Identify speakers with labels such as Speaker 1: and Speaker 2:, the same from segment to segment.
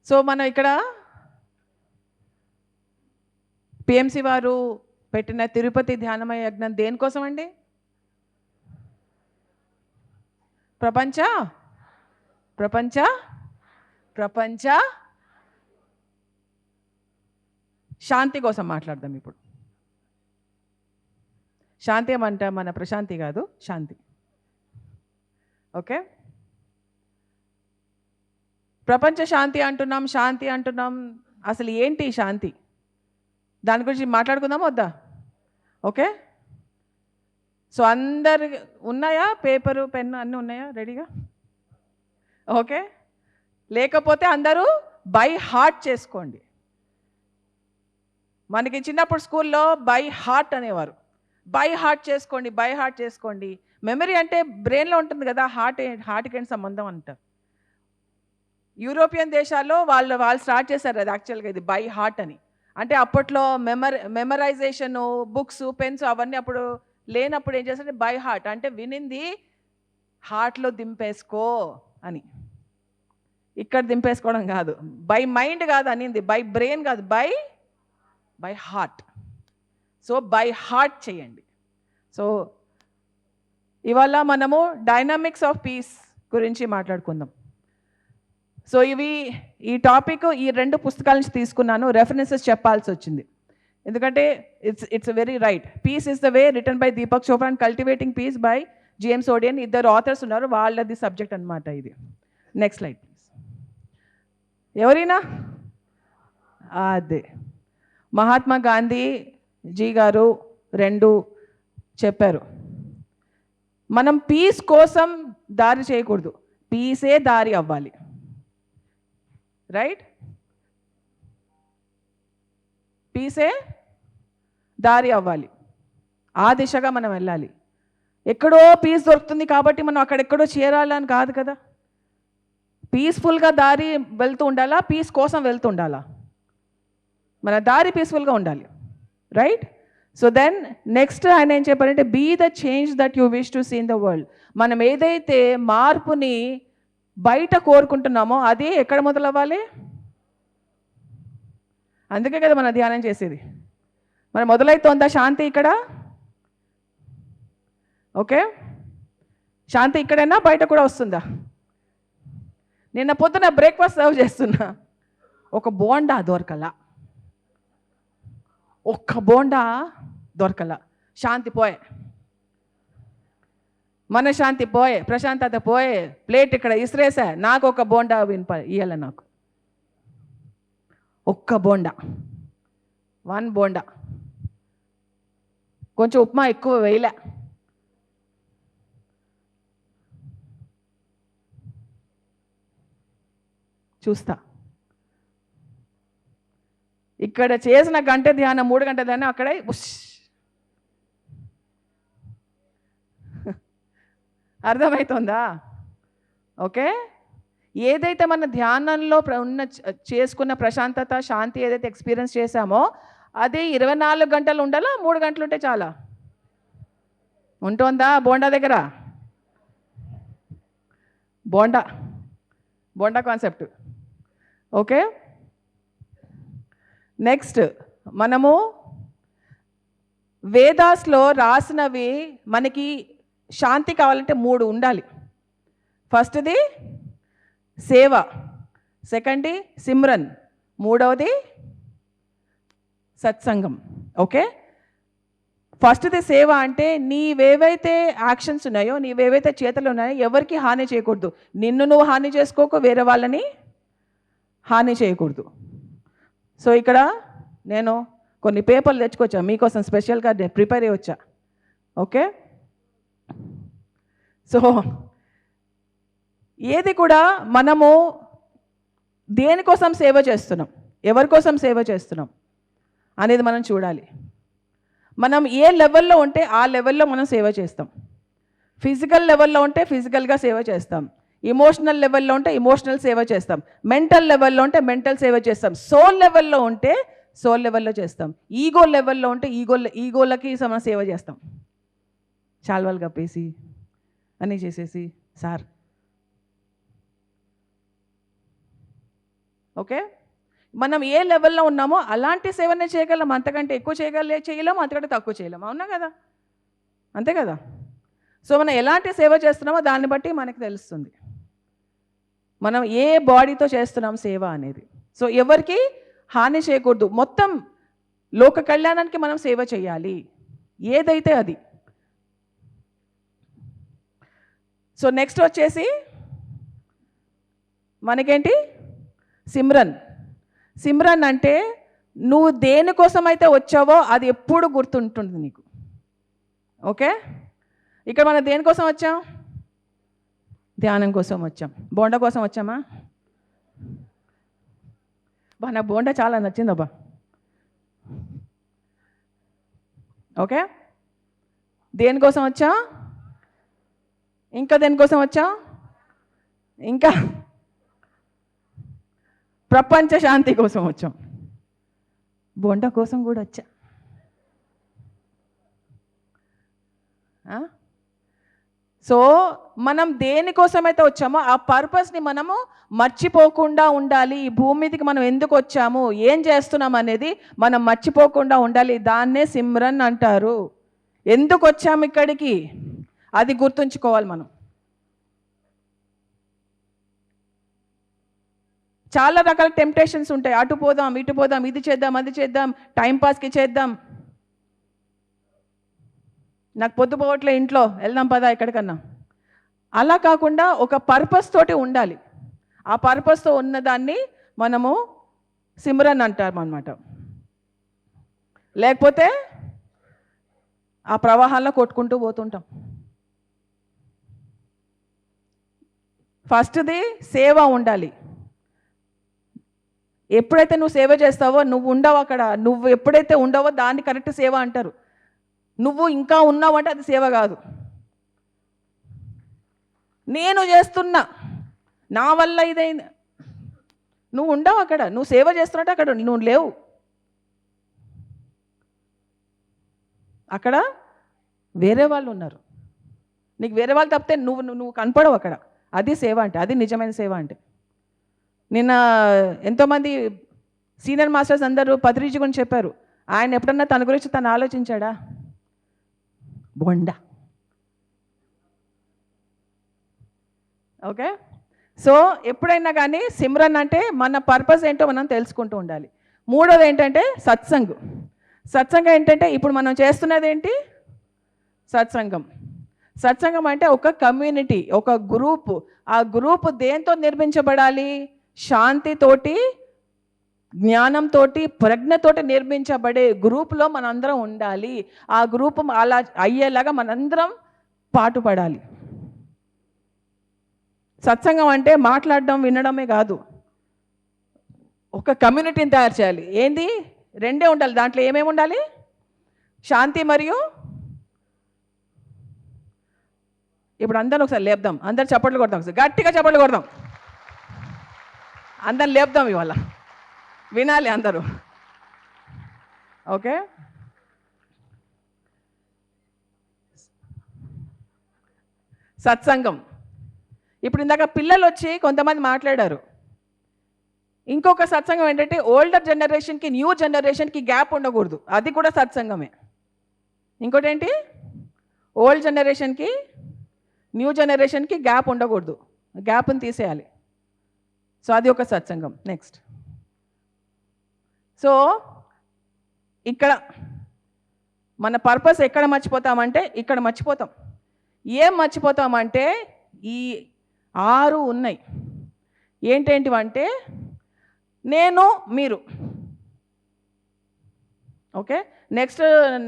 Speaker 1: So మనం ఇక్కడ PMC వారు పెట్టిన తిరుపతి ధ్యానమయ యజ్ఞం దేనికోసం అండి? ప్రపంచ ప్రపంచ ప్రపంచ శాంతి కోసం మాట్లాడదాం ఇప్పుడు. శాంతి ఏమంటే మన ప్రశాంతి కాదు, శాంతి. ఓకే, ప్రపంచ శాంతి అంటున్నాం, శాంతి అంటున్నాం. అసలు ఏంటి శాంతి? దాని గురించి మాట్లాడుకుందాం వద్దా? ఓకే, సో అందరు ఉన్నాయా? పేపరు పెన్ను అన్నీ ఉన్నాయా రెడీగా? ఓకే, లేకపోతే అందరూ బై హార్ట్ చేసుకోండి. మనకి చిన్నప్పుడు స్కూల్లో బై హార్ట్ అనేవారు. బై హార్ట్ చేసుకోండి, బై హార్ట్ చేసుకోండి. మెమరీ అంటే బ్రెయిన్లో ఉంటుంది కదా, హార్ట్కి ఏంటి సంబంధం అంటారు. యూరోపియన్ దేశాల్లో వాళ్ళు స్టార్ట్ చేశారు అది యాక్చువల్గా, ఇది బై హార్ట్ అని. అంటే అప్పట్లో మెమరైజేషను, బుక్స్, పెన్స్ అవన్నీ అప్పుడు లేనప్పుడు ఏం చేస్తారంటే బై హార్ట్ అంటే వినింది హార్ట్లో దింపేసుకో అని. ఇక్కడ దింపేసుకోవడం కాదు, బై మైండ్ కాదు అనింది, బై బ్రెయిన్ కాదు, by heart. So by heart చేయండి. సో ఇవాళ మనము డైనామిక్స్ ఆఫ్ పీస్ గురించి మాట్లాడుకుందాం. సో ఈ టాపిక్ ఈ 2 పుస్తకాల నుంచి తీసుకున్నాను, రెఫరెన్సెస్ చెప్పాల్సి వచ్చింది ఎందుకంటే it's very right. Peace is the way return by Deepak Chopra and cultivating peace by James Odion. 2 authors ఉన్నారు, వాళ్ళది సబ్జెక్ట్ అనమాట ఇది. Next slide please. ఎవరైనా అదే మహాత్మా గాంధీ జీ గారు 2 చెప్పారు, మనం పీస్ కోసం దారి చేయకూడదు, పీసే దారి అవ్వాలి. రైట్, పీసే దారి అవ్వాలి, ఆ దిశగా మనం వెళ్ళాలి. ఎక్కడో పీస్ దొరుకుతుంది కాబట్టి మనం అక్కడెక్కడో చేరాలని కాదు కదా. పీస్ఫుల్గా దారి వెళ్తూ ఉండాలా, పీస్ కోసం వెళ్తూ ఉండాలా? మన దారి పీస్ఫుల్గా ఉండాలి. రైట్, సో దెన్ నెక్స్ట్ ఆయన ఏం చెప్పారంటే be the change that you wish to see in the world. మనం ఏదైతే మార్పుని బయట కోరుకుంటున్నామో అది ఎక్కడ మొదలవ్వాలి? అందుకే కదా మనం ధ్యానం చేసేది. మరి మొదలవుతోందా శాంతి ఇక్కడ? ఓకే, శాంతి ఇక్కడైనా బయట కూడా వస్తుందా? నిన్న పొద్దున బ్రేక్ఫాస్ట్ సర్వ్ చేస్తున్నా, ఒక బోండా దొరకలా, ఒక్క బోండా దొరకలా. శాంతి పోయే, మన శాంతి పోయే, ప్రశాంతత పోయే. ప్లేట్ ఇక్కడ ఇసిరేసా, నాకు ఒక బోండా ఇయ్యాల, నాకు ఒక్క బోండా, 1 బోండా, కొంచెం ఉప్మా ఎక్కువ వేయలే. చూస్తా ఇక్కడ చేసిన గంట ధ్యానం 3 గంటల ధ్యానం అక్కడే అర్థమవుతుందా? ఓకే, ఏదైతే మన ధ్యానంలో చేసుకున్న ప్రశాంతత, శాంతి ఏదైతే ఎక్స్పీరియన్స్ చేశామో అది 24 గంటలు ఉండాలా, 3 గంటలు ఉంటే చాలా? ఉంటుందా? బోండా దగ్గర బోండా కాన్సెప్ట్. ఓకే, నెక్స్ట్ మనము వేదాస్లో రాసినవి మనకి శాంతి కావాలంటే 3 ఉండాలి. ఫస్ట్ది సేవ, సెకండ్ది సిమ్రన్, 3వది సత్సంగం. ఓకే, ఫస్ట్ది సేవ అంటే నీవేవైతే యాక్షన్స్ ఉన్నాయో, నీవేవైతే చేతలు ఉన్నాయో ఎవరికి హాని చేయకూడదు. నిన్ను నువ్వు హాని చేసుకోకు, వేరే వాళ్ళని హాని చేయకూడదు. సో ఇక్కడ నేను కొన్ని పేపర్లు తెచ్చుకొచ్చా మీకోసం, స్పెషల్గా ప్రిపేర్ అయ్యి వచ్చా. ఓకే, సో ఏది కూడా మనము దేనికోసం సేవ చేస్తున్నాం, ఎవరి కోసం సేవ చేస్తున్నాం అనేది మనం చూడాలి. మనం ఏ లెవెల్లో ఉంటే ఆ లెవెల్లో మనం సేవ చేస్తాం. ఫిజికల్ లెవెల్లో ఉంటే ఫిజికల్గా సేవ చేస్తాం, ఇమోషనల్ లెవెల్లో ఉంటే ఇమోషనల్ సేవ చేస్తాం, మెంటల్ లెవెల్లో ఉంటే మెంటల్ సేవ చేస్తాం, సోల్ లెవెల్లో ఉంటే సోల్ లెవెల్లో చేస్తాం, ఈగో లెవెల్లో ఉంటే ఈగోలకి మనం సేవ చేస్తాం. చాల్వాలు కప్పేసి అన్నీ చేసేసి సార్ ఓకే, మనం ఏ లెవెల్లో ఉన్నామో అలాంటి సేవనే చేయగలం, అంతకంటే ఎక్కువ చేయలేము, అంతకంటే తక్కువ చేయలేము. అవునా కదా? అంతే కదా? సో మనం ఎలాంటి సేవ చేస్తున్నామో దాన్ని బట్టి మనకు తెలుస్తుంది మనం ఏ బాడీతో చేస్తున్నాం సేవ అనేది. సో ఎవరికి హాని చేయకూడదు, మొత్తం లోక కళ్యాణానికి మనం సేవ చేయాలి, ఏదైతే అది. సో నెక్స్ట్ వచ్చేసి మనకేంటి, సిమ్రన్. సిమ్రన్ అంటే నువ్వు దేనికోసం అయితే వచ్చావో అది ఎప్పుడు గుర్తుంటుంది నీకు. ఓకే, ఇక్కడ మనం దేనికోసం వచ్చాం? ధ్యానం కోసం వచ్చాం. బోండా కోసం వచ్చామా? బా నాకు బోండా చాలా నచ్చిందబ్బా. ఓకే, దేనికోసం వచ్చా? ఇంకా దేనికోసం వచ్చా? ఇంకా ప్రపంచ శాంతి కోసం వచ్చాం. బోండా కోసం కూడా వచ్చా. సో మనం దేనికోసమైతే వచ్చామో ఆ పర్పస్ని మనము మర్చిపోకుండా ఉండాలి. ఈ భూమి మీదకి మనం ఎందుకు వచ్చాము, ఏం చేస్తున్నాం అనేది మనం మర్చిపోకుండా ఉండాలి. దాన్నే సిమ్రన్ అంటారు. ఎందుకు వచ్చాము ఇక్కడికి అది గుర్తుంచుకోవాలి మనం. చాలా రకాల టెంప్టేషన్స్ ఉంటాయి, అటు పోదాం ఇటు పోదాం, ఇది చేద్దాం అది చేద్దాం, టైంపాస్కి చేద్దాం, నాకు పొద్దుపోవట్లే ఇంట్లో, వెళ్దాం పదా ఎక్కడికన్నా. అలా కాకుండా ఒక పర్పస్ తోటి ఉండాలి. ఆ పర్పస్తో ఉన్నదాన్ని మనము సిమ్రన్ అంటాం అన్నమాట. లేకపోతే ఆ ప్రవాహాల్లో కొట్టుకుంటూ పోతుంటాం. ఫస్ట్ది సేవ ఉండాలి. ఎప్పుడైతే నువ్వు సేవ చేస్తావో నువ్వు ఉండవు అక్కడ, నువ్వు ఎప్పుడైతే ఉండవో దాన్ని కరెక్ట్ సేవ అంటారు. నువ్వు ఇంకా ఉన్నావంటే అది సేవ కాదు. నేను చేస్తున్నా, నా వల్ల ఇదైంది, నువ్వు ఉండవు అక్కడ. నువ్వు సేవ చేస్తున్నట్టు అక్కడ నువ్వు లేవు. అక్కడ వేరే వాళ్ళు ఉన్నారు, నీకు వేరే వాళ్ళు తప్పితే నువ్వు కనపడవు అక్కడ. అది సేవ అంటే, అది నిజమైన సేవ అంటే. నిన్న ఎంతోమంది సీనియర్ మాస్టర్స్ అందరూ పత్రిజీ గురించి చెప్పారు. ఆయన ఎప్పుడన్నా తన గురించి తను ఆలోచించాడా? బొండా. ఓకే, సో ఎప్పుడైనా కానీ సిమ్రన్ అంటే మన పర్పస్ ఏంటో మనం తెలుసుకుంటూ ఉండాలి. మూడోది ఏంటంటే సత్సంగ్. సత్సంగం ఏంటంటే ఇప్పుడు మనం చేస్తున్నది ఏంటి? సత్సంగం. సత్సంగం అంటే ఒక కమ్యూనిటీ, ఒక గ్రూప్. ఆ గ్రూప్ దేంతో నిర్మించబడాలి? శాంతితోటి, జ్ఞానంతో, ప్రజ్ఞతోటి నిర్మించబడే గ్రూప్లో మనందరం ఉండాలి. ఆ గ్రూప్ అలా అయ్యేలాగా మనందరం పాటుపడాలి. సత్సంగం అంటే మాట్లాడడం వినడమే కాదు, ఒక కమ్యూనిటీని తయారు చేయాలి. ఏంది? రెండే ఉండాలి. దాంట్లో ఏమేమి ఉండాలి? శాంతి మరియు, ఇప్పుడు అందరం ఒకసారి లేపుదాం, అందరు చప్పట్లు కొడదాం, ఒకసారి గట్టిగా చప్పట్లు కొడదాం, అందరు లేపుదాం ఇవాళ, వినాలి అందరూ. ఓకే, సత్సంగం. ఇప్పుడు ఇందాక పిల్లలు వచ్చి కొంతమంది మాట్లాడారు. ఇంకొక సత్సంగం ఏంటంటే ఓల్డర్ జనరేషన్కి న్యూ జనరేషన్కి గ్యాప్ ఉండకూడదు, అది కూడా సత్సంగమే. ఇంకోటి ఏంటి? ఓల్డ్ జనరేషన్కి న్యూ జనరేషన్కి గ్యాప్ ఉండకూడదు, గ్యాప్ని తీసేయాలి. సో అది ఒక సత్సంగం. నెక్స్ట్, సో ఇక్కడ మన పర్పస్ ఎక్కడ మర్చిపోతామంటే ఇక్కడ మర్చిపోతాం. ఏం మర్చిపోతామంటే ఈ 6 ఉన్నాయి. ఏంటేంటివంటే నేను, మీరు. ఓకే, నెక్స్ట్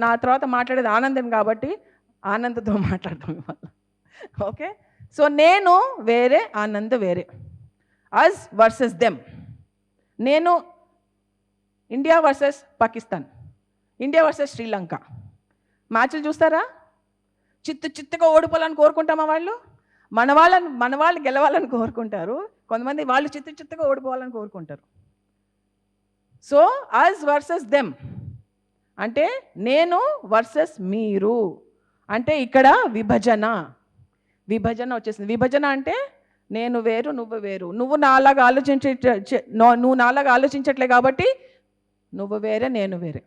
Speaker 1: నా తర్వాత మాట్లాడేది ఆనందం కాబట్టి ఆనందతో మాట్లాడతాం ఇవాళ. ఓకే, సో నేను వేరే, ఆనంద్ వేరే. అస్ వర్సెస్ దెమ్. నేను India versus Pakistan, India versus Sri Lanka. మ్యాచ్లు చూస్తారా? చిత్తుగా ఓడిపోవాలని కోరుకుంటామా? వాళ్ళు మన వాళ్ళు గెలవాలని కోరుకుంటారు. కొంతమంది వాళ్ళు చిత్తుగా ఓడిపోవాలని కోరుకుంటారు. సో అస్ వర్సెస్ దెమ్ అంటే నేను వర్సెస్ మీరు. అంటే ఇక్కడ విభజన వచ్చేసింది. విభజన అంటే నేను వేరు, నువ్వు వేరు. నువ్వు నాలాగా ఆలోచించట్లే కాబట్టి నువ్వు వేరే, నేను వేరే.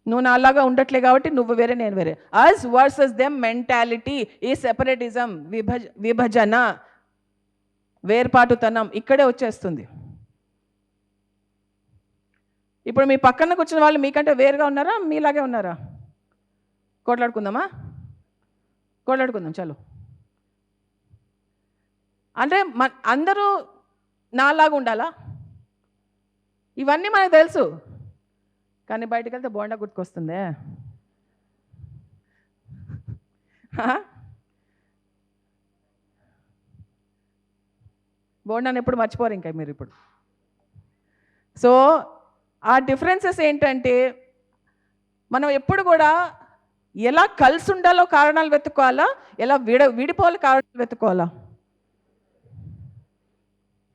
Speaker 1: నువ్వు నాలాగా ఉండట్లే కాబట్టి నువ్వు వేరే, నేను వేరే. అస్ వర్సెస్ దెమ్ మెంటాలిటీ ఈ సెపరేటిజం, విభజన, వేర్పాటుతనం ఇక్కడే వచ్చేస్తుంది. ఇప్పుడు మీ పక్కన కూర్చున్న వాళ్ళు మీకంటే వేరుగా ఉన్నారా, మీలాగే ఉన్నారా? కొట్లాడుకుందామా? కొట్లాడుకుందాం చలో. అంటే అందరూ నాలాగా ఉండాలా? ఇవన్నీ మనకు తెలుసు, కానీ బయటకు వెళ్తే బోండా గుర్తుకొస్తుందే. బోండాని ఎప్పుడు మర్చిపోరు ఇంకా మీరు ఇప్పుడు. సో ఆ డిఫరెన్సెస్ ఏంటంటే మనం ఎప్పుడు కూడా ఎలా కలిసి ఉండాలో కారణాలు వెతుక్కోవాలా, ఎలా విడిపోవాలి కారణాలు వెతుక్కోవాలా.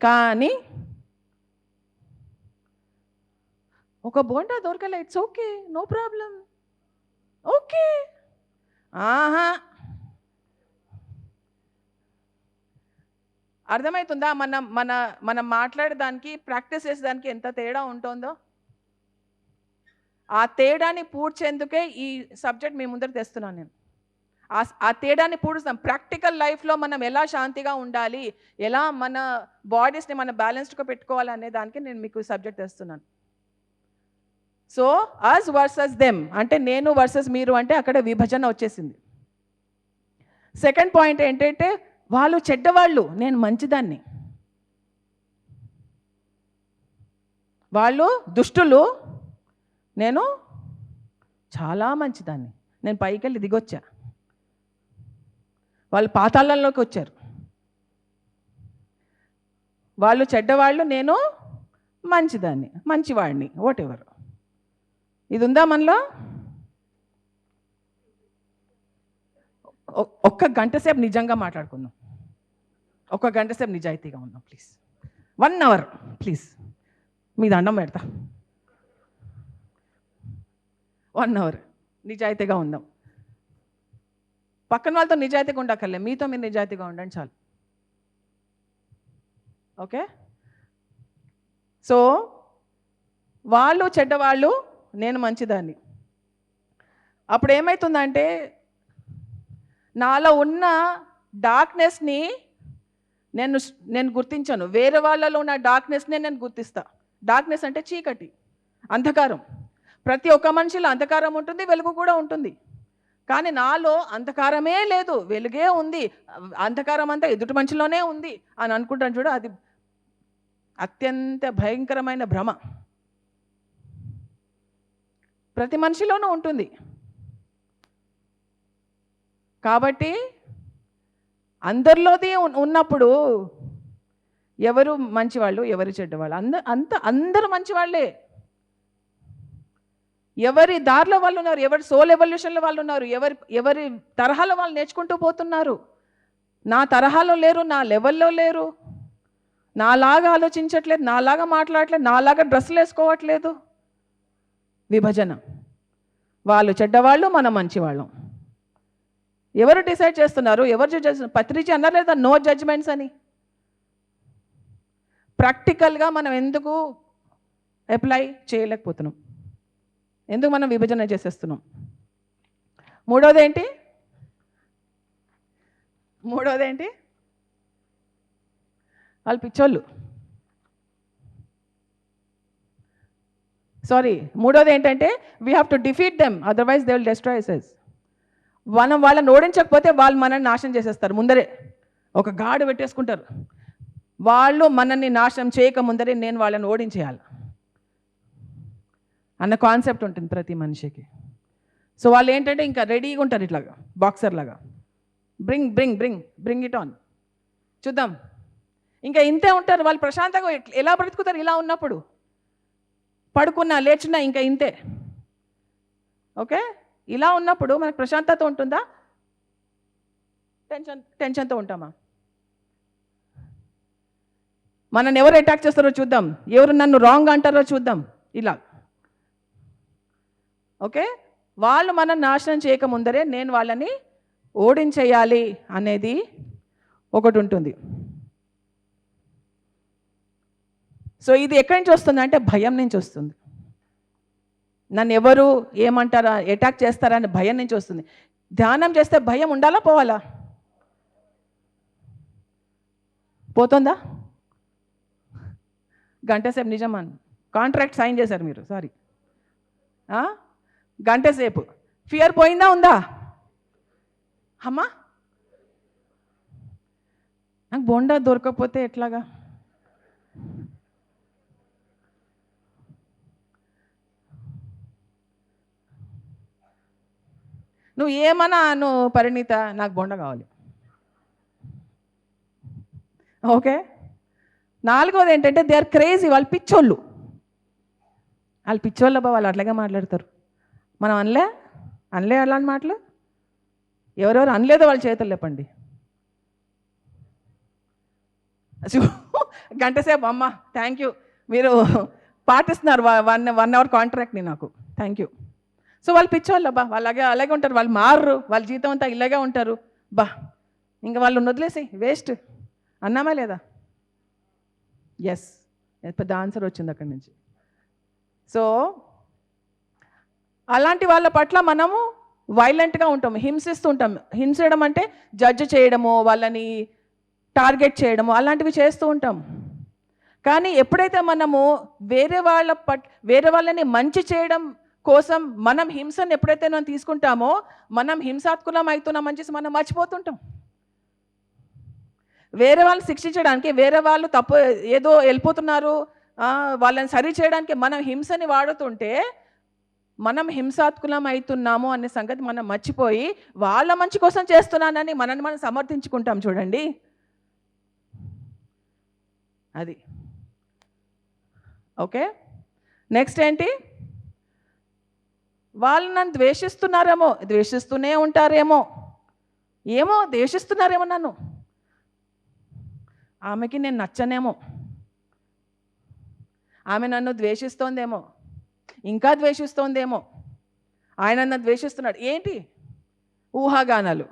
Speaker 1: కానీ ఒక బోండా దొరకలే, it's okay, no problem, okay. అర్థమవుతుందా? మనం మాట్లాడేదానికి, ప్రాక్టీస్ చేసేదానికి ఎంత తేడా ఉంటుందో. ఆ తేడాని పూడ్చేందుకే ఈ సబ్జెక్ట్ మీ ముందర తెస్తున్నాను నేను. ఆ తేడాన్ని పూడుస్తాం. ప్రాక్టికల్ లైఫ్లో మనం ఎలా శాంతిగా ఉండాలి, ఎలా మన బాడీస్ని మనం బ్యాలెన్స్డ్గా పెట్టుకోవాలి అనే దానికి నేను మీకు సబ్జెక్ట్ తెస్తున్నాను. సో అస్ వర్సెస్ దెమ్ అంటే నేను వర్సెస్ మీరు అంటే అక్కడ విభజన వచ్చేసింది. సెకండ్ పాయింట్ ఏంటంటే వాళ్ళు చెడ్డవాళ్ళు, నేను మంచిదాన్ని. వాళ్ళు దుష్టులు, నేను చాలా మంచిదాన్ని. నేను పైకి వెళ్ళి దిగొచ్చా, వాళ్ళు పాతాళంలోకి వచ్చారు. వాళ్ళు చెడ్డవాళ్ళు, నేను మంచిదాన్ని, మంచివాడిని, వాట్ ఎవర్. ఇది ఉందా మనలో? ఒక్క గంట సేపు నిజంగా మాట్లాడుకుందాం, ఒక్క గంట సేపు నిజాయితీగా ఉందాం ప్లీజ్. 1 hour ప్లీజ్, మీ దండం పెడతా. 1 hour నిజాయితీగా ఉందాం. పక్కన వాళ్ళతో నిజాయితీగా ఉండక్కర్లే, మీతో మీరు నిజాయితీగా ఉండండి చాలు. ఓకే? సో వాళ్ళు చెడ్డవాళ్ళు, నేను మంచిదాన్ని. అప్పుడు ఏమవుతుందంటే నాలో ఉన్న డార్క్నెస్ని నేను గుర్తించాను, వేరే వాళ్ళలో ఉన్న డార్క్నెస్నే నేను గుర్తిస్తా. డార్క్నెస్ అంటే చీకటి, అంధకారం. ప్రతి ఒక్క మనిషిలో అంధకారం ఉంటుంది, వెలుగు కూడా ఉంటుంది. కానీ నాలో అంధకారమే లేదు, వెలుగే ఉంది. అంధకారం అంతా ఎదుటి మనిషిలోనే ఉంది అని అనుకుంటాను చూడు, అది అత్యంత భయంకరమైన భ్రమ. ప్రతి మనిషిలోనూ ఉంటుంది. కాబట్టి అందరిలోది ఉన్నప్పుడు ఎవరు మంచివాళ్ళు, ఎవరు చెడ్డవాళ్ళు? అందరూ మంచివాళ్ళే. ఎవరి దారిలో వాళ్ళు ఉన్నారు, ఎవరి సోల్ ఎవల్యూషన్లో వాళ్ళు ఉన్నారు, ఎవరి తరహాలో వాళ్ళు నేర్చుకుంటూ పోతున్నారు. నా తరహాలో లేరు, నా లెవెల్లో లేరు, నాలాగా ఆలోచించట్లేదు, నాలాగా మాట్లాడట్లేదు, నాలాగా డ్రెస్సులు వేసుకోవట్లేదు. విభజన. వాళ్ళు చెడ్డవాళ్ళు, మనం మంచివాళ్ళం. ఎవరు డిసైడ్ చేస్తున్నారు? ఎవరు జడ్జ్ చేస్తున్నారు? పత్రిజీ అన్నారు లేదా నో జడ్జ్మెంట్స్ అని. ప్రాక్టికల్గా మనం ఎందుకు అప్లై చేయలేకపోతున్నాం? ఎందుకు మనం విభజన చేసేస్తున్నాం? మూడోది ఏంటి? వాళ్ళు పిచ్చోళ్ళు. మూడోది ఏంటంటే we have to defeat them, otherwise they will destroy us. మనం వాళ్ళని ఓడించకపోతే వాళ్ళు మనల్ని నాశనం చేసేస్తారు. ముందరే ఒక గాడు పెట్టేసుకుంటారు. వాళ్ళు మనల్ని నాశనం చేయక ముందరే నేను వాళ్ళని ఓడించేయాలి అన్న కాన్సెప్ట్ ఉంటుంది ప్రతి మనిషికి. సో వాళ్ళు ఏంటంటే ఇంకా రెడీగా ఉంటారు, ఇట్లాగా బాక్సర్ లాగా. బ్రింగ్ ఇట్ ఆన్, చూద్దాం. ఇంకా ఇంతే ఉంటారు వాళ్ళు. ప్రశాంతంగా ఎలా బ్రతుకుతారు ఇలా ఉన్నప్పుడు? పడుకున్నా లేచినా ఇంకా ఇంతే. ఓకే, ఇలా ఉన్నప్పుడు మనకు ప్రశాంతత ఉంటుందా? టెన్షన్తో ఉంటామా? మనల్ని ఎవరు అటాక్ చేస్తారో చూద్దాం, ఎవరు నన్ను రాంగ్ అంటారో చూద్దాం, ఇలా. ఓకే, వాళ్ళు మనం నాశనం చేయక ముందరే నేను వాళ్ళని ఓడించేయాలి అనేది ఒకటి ఉంటుంది. సో ఇది ఎక్కడి నుంచి వస్తుంది అంటే భయం నుంచి వస్తుంది. నన్ను ఎవరు ఏమంటారా, అటాక్ చేస్తారా అని భయం నుంచి వస్తుంది. ధ్యానం చేస్తే భయం ఉండాలా పోవాలా? పోతుందా? గంట సేపు నిజమా? కాంట్రాక్ట్ సైన్ చేశారు మీరు, సారీ. గంట సేపు ఫియర్ పోయిందా ఉందా? అమ్మా నాకు బోండా దొరకకపోతే ఎట్లాగా? నువ్వు ఏమన్నా నువ్వు పరిణీత, నాకు బొండ కావాలి. ఓకే. నాలుగోది ఏంటంటే దే ఆర్ క్రేజీ. వాళ్ళు పిచ్చోళ్ళు. వాళ్ళు వాళ్ళు అట్లాగే మాట్లాడతారు. మనం అనలే అలాంటి మాటలు. ఎవరెవరు అనలేదో వాళ్ళ చేతులు లేపండి. గంట సేపు అమ్మ థ్యాంక్ యూ, మీరు పాటిస్తున్నారు 1 hour కాంట్రాక్ట్ని నాకు, థ్యాంక్ యూ. సో వాళ్ళు పిచ్చోళ్ళు అబ్బా, వాళ్ళు అలాగే ఉంటారు. వాళ్ళు మారరు, వాళ్ళ జీవితం అంతా ఇలాగే ఉంటారు. బా ఇంకా వాళ్ళు వదిలేసి వేస్ట్ అన్నామా లేదా? ఎస్, పెద్ద ఆన్సర్ వచ్చింది అక్కడి నుంచి. సో అలాంటి వాళ్ళ పట్ల మనము వైలెంట్గా ఉంటాము, హింసిస్తూ ఉంటాం. హింసడం అంటే జడ్జ్ చేయడము, వాళ్ళని టార్గెట్ చేయడము, అలాంటివి చేస్తూ ఉంటాం. కానీ ఎప్పుడైతే మనము వేరే వాళ్ళని మంచి చేయడం కోసం మనం హింసను ఎప్పుడైతే మనం తీసుకుంటామో మనం హింసాత్మకం అవుతున్నామని చేసి మనం మర్చిపోతుంటాం. వేరే వాళ్ళని శిక్షించడానికి, వేరే వాళ్ళు తప్పు ఏదో వెళ్ళిపోతున్నారు వాళ్ళని సరి చేయడానికి మనం హింసని వాడుతుంటే మనం హింసాత్మకం అవుతున్నాము అనే సంగతి మనం మర్చిపోయి వాళ్ళ మంచి కోసం చేస్తున్నానని మనల్ని మనం సమర్థించుకుంటాం. చూడండి అది. ఓకే, నెక్స్ట్ ఏంటి? వాళ్ళు నన్ను ద్వేషిస్తూనే ఉంటారేమో, ద్వేషిస్తున్నారేమో నన్ను, ఆమెకి నేను నచ్చనేమో, ఆమె నన్ను ద్వేషిస్తోందేమో, ఇంకా ద్వేషిస్తోందేమో, ఆయన నన్ను ద్వేషిస్తున్నాడు. ఏంటి ఊహాగానాలు.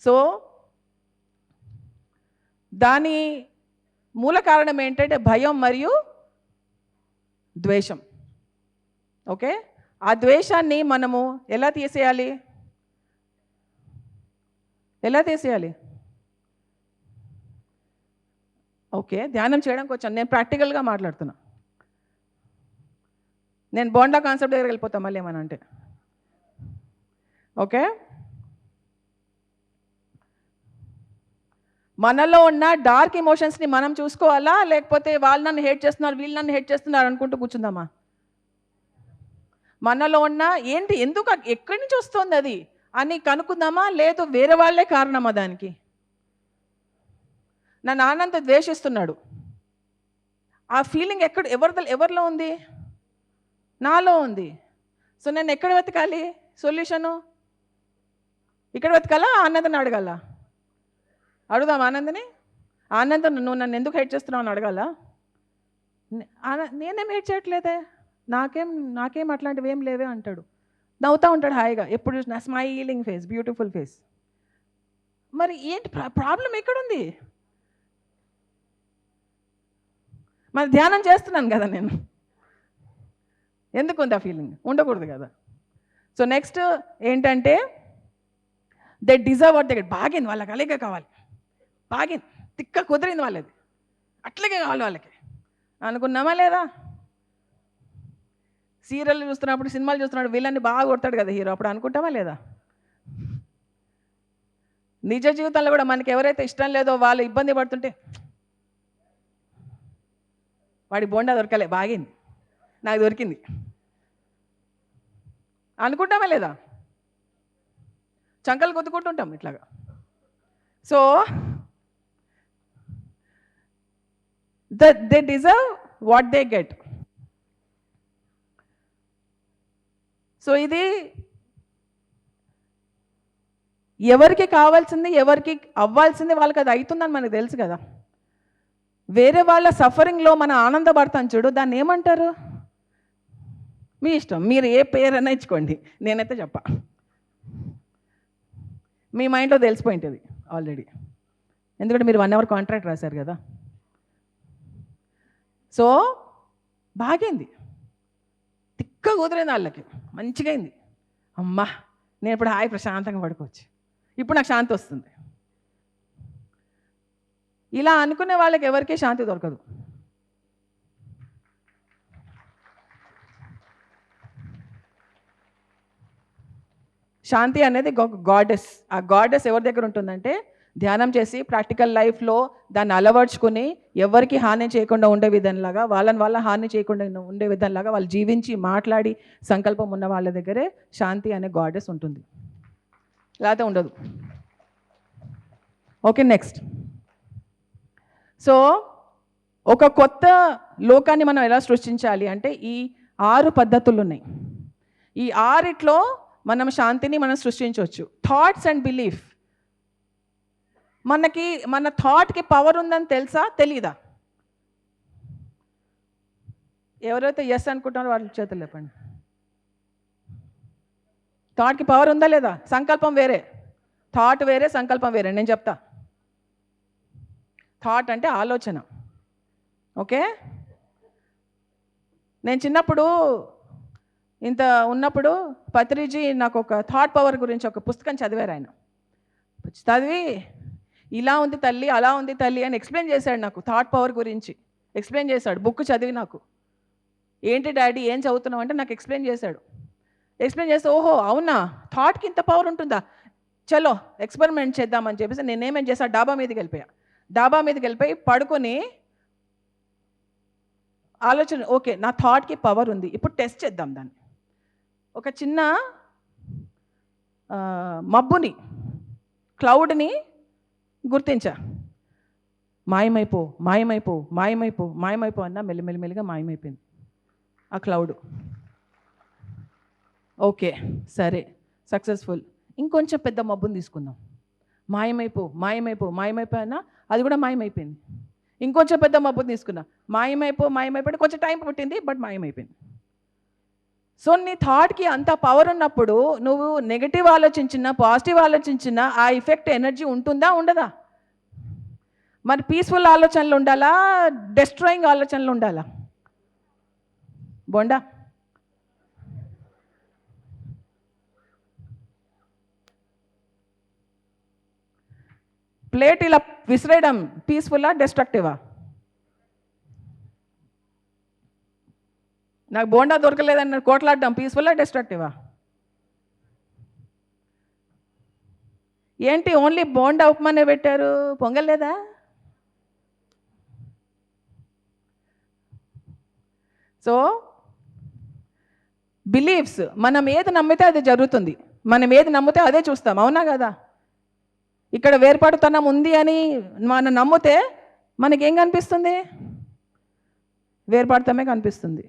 Speaker 1: సో దాని మూల కారణం ఏంటంటే భయం మరియు ద్వేషం. ఓకే, ఆ ద్వేషాన్ని మనము ఎలా తీసేయాలి? ఓకే, ధ్యానం చేయడానికి వచ్చాను, నేను ప్రాక్టికల్గా మాట్లాడుతున్నా. నేను బోండా కాన్సెప్ట్ దగ్గర వెళ్ళిపోతాను మళ్ళీ ఏమన్నా అంటే. ఓకే, మనలో ఉన్న డార్క్ ఎమోషన్స్ని మనం చూసుకోవాలా, లేకపోతే వాళ్ళు నన్ను హేట్ చేస్తున్నారు, వీళ్ళు నన్ను హేట్ చేస్తున్నారు అనుకుంటూ కూర్చుందామా? మనలో ఉన్న ఏంటి, ఎందుకు, ఎక్కడి నుంచి వస్తుంది అది అని కనుక్కుందామా? లేదు వేరే వాళ్ళే కారణమా దానికి? నా నాన్నంత ద్వేషిస్తున్నాడు, ఆ ఫీలింగ్ ఎవరిలో ఉంది? నాలో ఉంది. సో నేను ఎక్కడ వెతకాలి సొల్యూషను? ఇక్కడ వెతకాలా? ఆనందని అడగాల? అడుగుదాం ఆనందని. ఆనందం, నువ్వు నన్ను ఎందుకు హేట్ చేస్తున్నావు అని అడగాల? నేనేం హేట్ చేయట్లేదే, నాకేం అట్లాంటివి ఏం లేవే అంటాడు. నవ్వుతూ ఉంటాడు హాయిగా, ఎప్పుడు చూసినా స్మైలింగ్ ఫేస్, బ్యూటిఫుల్ ఫేస్. మరి ఏంటి ప్రాబ్లం ఎక్కడుంది? మరి ధ్యానం చేస్తున్నాను కదా నేను, ఎందుకు ఉంది ఆ ఫీలింగ్? ఉండకూడదు కదా. సో నెక్స్ట్ ఏంటంటే they deserve what they get. బాగింది వాళ్ళకి, అలాగే కావాలి, బాగింది, తిక్క కుదిరింది వాళ్ళది, అట్లాగే కావాలి వాళ్ళకి అనుకున్నామా లేదా? సీరియల్ చూస్తున్నప్పుడు, సినిమాలు చూస్తున్నప్పుడు వీళ్ళని బాగా కొడతాడు కదా హీరో, అప్పుడు అనుకుంటామా లేదా? నిజ జీవితంలో కూడా మనకి ఎవరైతే ఇష్టం లేదో వాళ్ళు ఇబ్బంది పడుతుంటే వాడి బోండా దొరకలే, బాగింది, నాకు దొరికింది అనుకుంటామా లేదా? చంకలు కొద్దుకుంటుంటాం ఇట్లాగా. So they deserve what they get. So ఇది ఎవరికి కావాల్సింది, ఎవరికి అవ్వాల్సింది వాళ్ళకి అది అవుతుందని మనకు తెలుసు కదా. వేరే వాళ్ళ సఫరింగ్లో మనం ఆనందపడతాం చూడు, దాన్ని ఏమంటారు? మీ ఇష్టం, మీరు ఏ పేరైనా ఇచ్చుకోండి, నేనైతే చెప్పా. మీ మైండ్లో తెలిసిపోయింటుంది ఆల్రెడీ, ఎందుకంటే మీరు 1 అవర్ కాంట్రాక్ట్ రాశారు కదా. సో బాగైంది, తిక్క కుదిరింది వాళ్ళకి, మంచిగా అయింది. అమ్మా నేను ఇప్పుడు హాయి ప్రశాంతంగా పడుకోవచ్చు, ఇప్పుడు నాకు శాంతి వస్తుంది. ఇలా అనుకునే వాళ్ళకి ఎవరికీ శాంతి దొరకదు. శాంతి అనేది గాడెస్. ఆ గాడెస్ ఎవరి దగ్గర ఉంటుందంటే ధ్యానం చేసి ప్రాక్టికల్ లైఫ్లో దాన్ని అలవర్చుకుని ఎవరికి హాని చేయకుండా ఉండే విధంలాగా, వాళ్ళ హాని చేయకుండా ఉండే విధంలాగా వాళ్ళు జీవించి మాట్లాడి సంకల్పం ఉన్న వాళ్ళ దగ్గరే శాంతి అనే గాడెస్ ఉంటుంది, లేకపోతే ఉండదు. Okay, next. సో ఒక కొత్త లోకాన్ని మనం ఎలా సృష్టించాలి అంటే ఈ 6 పద్ధతులు ఉన్నాయి. ఈ 6 మనం శాంతిని మనం సృష్టించవచ్చు. Thoughts and belief. మన థాట్కి పవర్ ఉందని తెలుసా తెలీదా? ఎవరైతే ఎస్ అనుకుంటున్నారో వాళ్ళ చేతులు లేపండి. థాట్కి పవర్ ఉందా లేదా? సంకల్పం వేరే, థాట్ వేరే, సంకల్పం వేరే. నేను చెప్తా. థాట్ అంటే ఆలోచన. ఓకే, నేను చిన్నప్పుడు ఇంత ఉన్నప్పుడు పత్రిజీ నాకు ఒక థాట్ పవర్ గురించి ఒక పుస్తకం చదివారు. ఆయన చదివి ఇలా ఉంది తల్లి, అలా ఉంది తల్లి అని ఎక్స్ప్లెయిన్ చేశాడు. నాకు థాట్ పవర్ గురించి ఎక్స్ప్లెయిన్ చేశాడు. బుక్ చదివి నాకు ఏంటి డాడీ ఏం చదువుతున్నావు అంటే నాకు ఎక్స్ప్లెయిన్ చేశాడు. ఎక్స్ప్లెయిన్ చేస్తే ఓహో అవునా, థాట్కి ఇంత పవర్ ఉంటుందా, చలో ఎక్స్పెరిమెంట్ చేద్దామని చెప్పేసి నేనేమేం చేశాను, డాబా మీదకి వెళ్ళిపోయి పడుకొని ఆలోచన, ఓకే నా థాట్కి పవర్ ఉంది, ఇప్పుడు టెస్ట్ చేద్దాం దాన్ని. ఒక చిన్న మబ్బుని, క్లౌడ్ని గుర్తించా. మాయమైపో మాయమైపో మాయమైపో మాయమైపో అన్న మెల్లిమెల్లిగా మాయమైపోయింది ఆ క్లౌడ్. ఓకే సరే సక్సెస్ఫుల్. ఇంకొంచెం పెద్ద మబ్బుని తీసుకుందాం. మాయమైపో మాయమైపో మాయమైపో అన్న అది కూడా మాయమైపోయింది. ఇంకొంచెం పెద్ద మబ్బుని తీసుకున్నా. మాయమైపో మాయమైపోయి కొంచెం టైం పట్టింది, బట్ మాయమైపోయింది. సో నీ థాట్కి అంత పవర్ ఉన్నప్పుడు నువ్వు నెగిటివ్ ఆలోచించినా పాజిటివ్ ఆలోచించినా ఆ ఎఫెక్ట్ ఎనర్జీ ఉంటుందా ఉండదా? మరి పీస్ఫుల్ ఆలోచనలు ఉండాలా, డెస్ట్రాయింగ్ ఆలోచనలు ఉండాలా? బోండా ప్లేట్ ఇలా విసిరేయడం పీస్ఫుల్లా డెస్ట్రక్టివా? నాకు బోండా దొరకలేదని కోట్లాడడం పీస్ఫుల్లా డెస్ట్రక్టివా? ఏంటి ఓన్లీ బోండా ఉప్మానే పెట్టారు, పొంగల్ లేదా? సో బిలీఫ్స్, మనం ఏది నమ్మితే అది జరుగుతుంది, మనం ఏది నమ్మితే అదే చూస్తాం, అవునా కదా? ఇక్కడ వేర్పాటుతనం ఉంది అని మనం నమ్మితే మనకేం కనిపిస్తుంది? వేర్పాటుతమే కనిపిస్తుంది.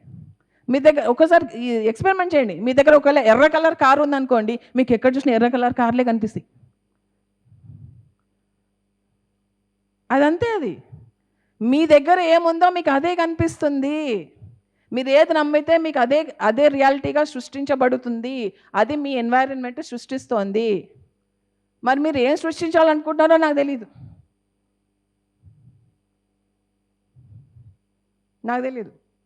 Speaker 1: మీ దగ్గర ఒకసారి ఎక్స్పెరిమెంట్ చేయండి. మీ దగ్గర ఒకవేళ ఎర్ర కలర్ కారు ఉందనుకోండి, మీకు ఎక్కడ చూసినా ఎర్ర కలర్ కార్లే కనిపిస్తాయి. అదంతే, అది మీ దగ్గర ఏముందో మీకు అదే కనిపిస్తుంది. మీరు ఏది నమ్మితే మీకు అదే రియాలిటీగా సృష్టించబడుతుంది. అది మీ ఎన్వైరన్మెంట్ సృష్టిస్తోంది. మరి మీరు ఏం సృష్టించాలనుకుంటున్నారో నాకు తెలీదు.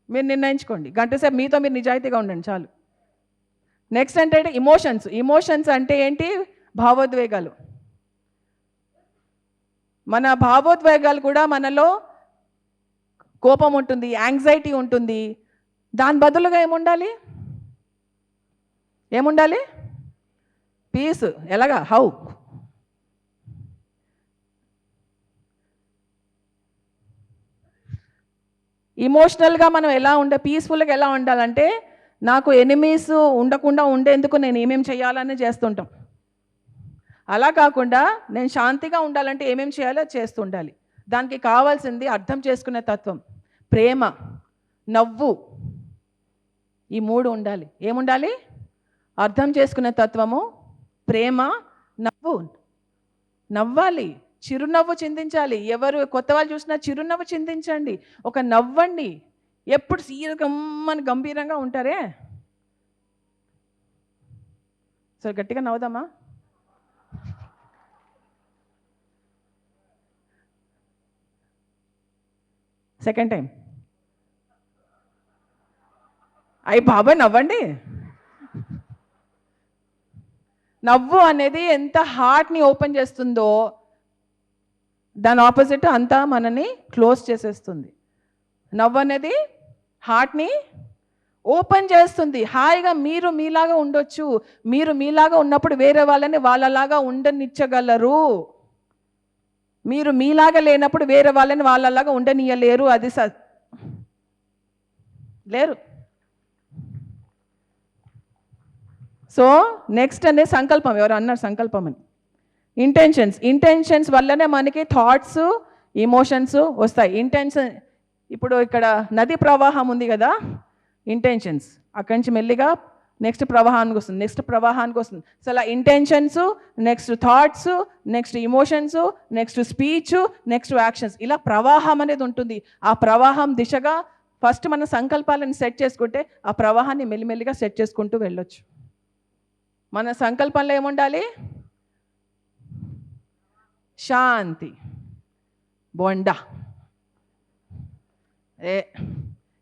Speaker 1: మీరు నిర్ణయించుకోండి. గంట సేపు మీతో మీరు నిజాయితీగా ఉండండి చాలు. నెక్స్ట్ అంటే ఇమోషన్స్ అంటే ఏంటి? భావోద్వేగాలు. మన భావోద్వేగాలు కూడా మనలో కోపం ఉంటుంది, యాంగ్జైటీ ఉంటుంది. దాని బదులుగా ఏముండాలి? పీస్. ఎలాగా? హౌ? ఇమోషనల్గా మనం పీస్ఫుల్గా ఎలా ఉండాలంటే, నాకు ఎనిమీస్ ఉండకుండా ఉండేందుకు నేను ఏమేమి చేయాలని చేస్తుంటాం. అలా కాకుండా నేను శాంతిగా ఉండాలంటే ఏమేమి చేయాలో చేస్తుండాలి. దానికి కావాల్సింది అర్థం చేసుకునే తత్వం, ప్రేమ, నవ్వు. ఈ 3 ఉండాలి. ఏముండాలి? అర్థం చేసుకునే తత్వము, ప్రేమ, నవ్వాలి, చిరునవ్వు చిందించాలి. ఎవరు కొత్త వాళ్ళు చూసినా చిరునవ్వు చిందించండి, ఒక నవ్వండి. ఎప్పుడు సీరియస్గా గంభీరంగా ఉంటారే, సో గట్టిగా నవ్వుదామా? Second time. అయ్యి బాబాయ్ నవ్వండి. నవ్వు అనేది ఎంత హార్ట్ని ఓపెన్ చేస్తుందో దాని ఆపోజిట్ అంతా మనని క్లోజ్ చేసేస్తుంది. నవ్వు అనేది హార్ట్ని ఓపెన్ చేస్తుంది. హాయిగా మీరు మీలాగా ఉండొచ్చు. మీరు మీలాగా ఉన్నప్పుడు వేరే వాళ్ళని వాళ్ళలాగా ఉండనిచ్చగలరు. మీరు మీలాగా లేనప్పుడు వేరే వాళ్ళని వాళ్ళలాగా ఉండనీయలేరు. అది లేరు. సో నెక్స్ట్ అనే సంకల్పం. ఎవరు అన్నారు సంకల్పం అని? ఇంటెన్షన్స్ వల్లనే మనకి థాట్స్, ఎమోషన్స్ వస్తాయి. ఇప్పుడు ఇక్కడ నది ప్రవాహం ఉంది కదా, ఇంటెన్షన్స్ అక్కడి నుంచి మెల్లిగా నెక్స్ట్ ప్రవాహానికి వస్తుంది. సో అలా intentions, next thoughts, next emotions, next speech, next actions, ఇలా ప్రవాహం అనేది ఉంటుంది. ఆ ప్రవాహం దిశగా ఫస్ట్ మన సంకల్పాలను సెట్ చేసుకుంటే ఆ ప్రవాహాన్ని మెల్లిమెల్లిగా సెట్ చేసుకుంటూ వెళ్ళొచ్చు. మన సంకల్పంలో ఏముండాలి? శాంతి. బోండా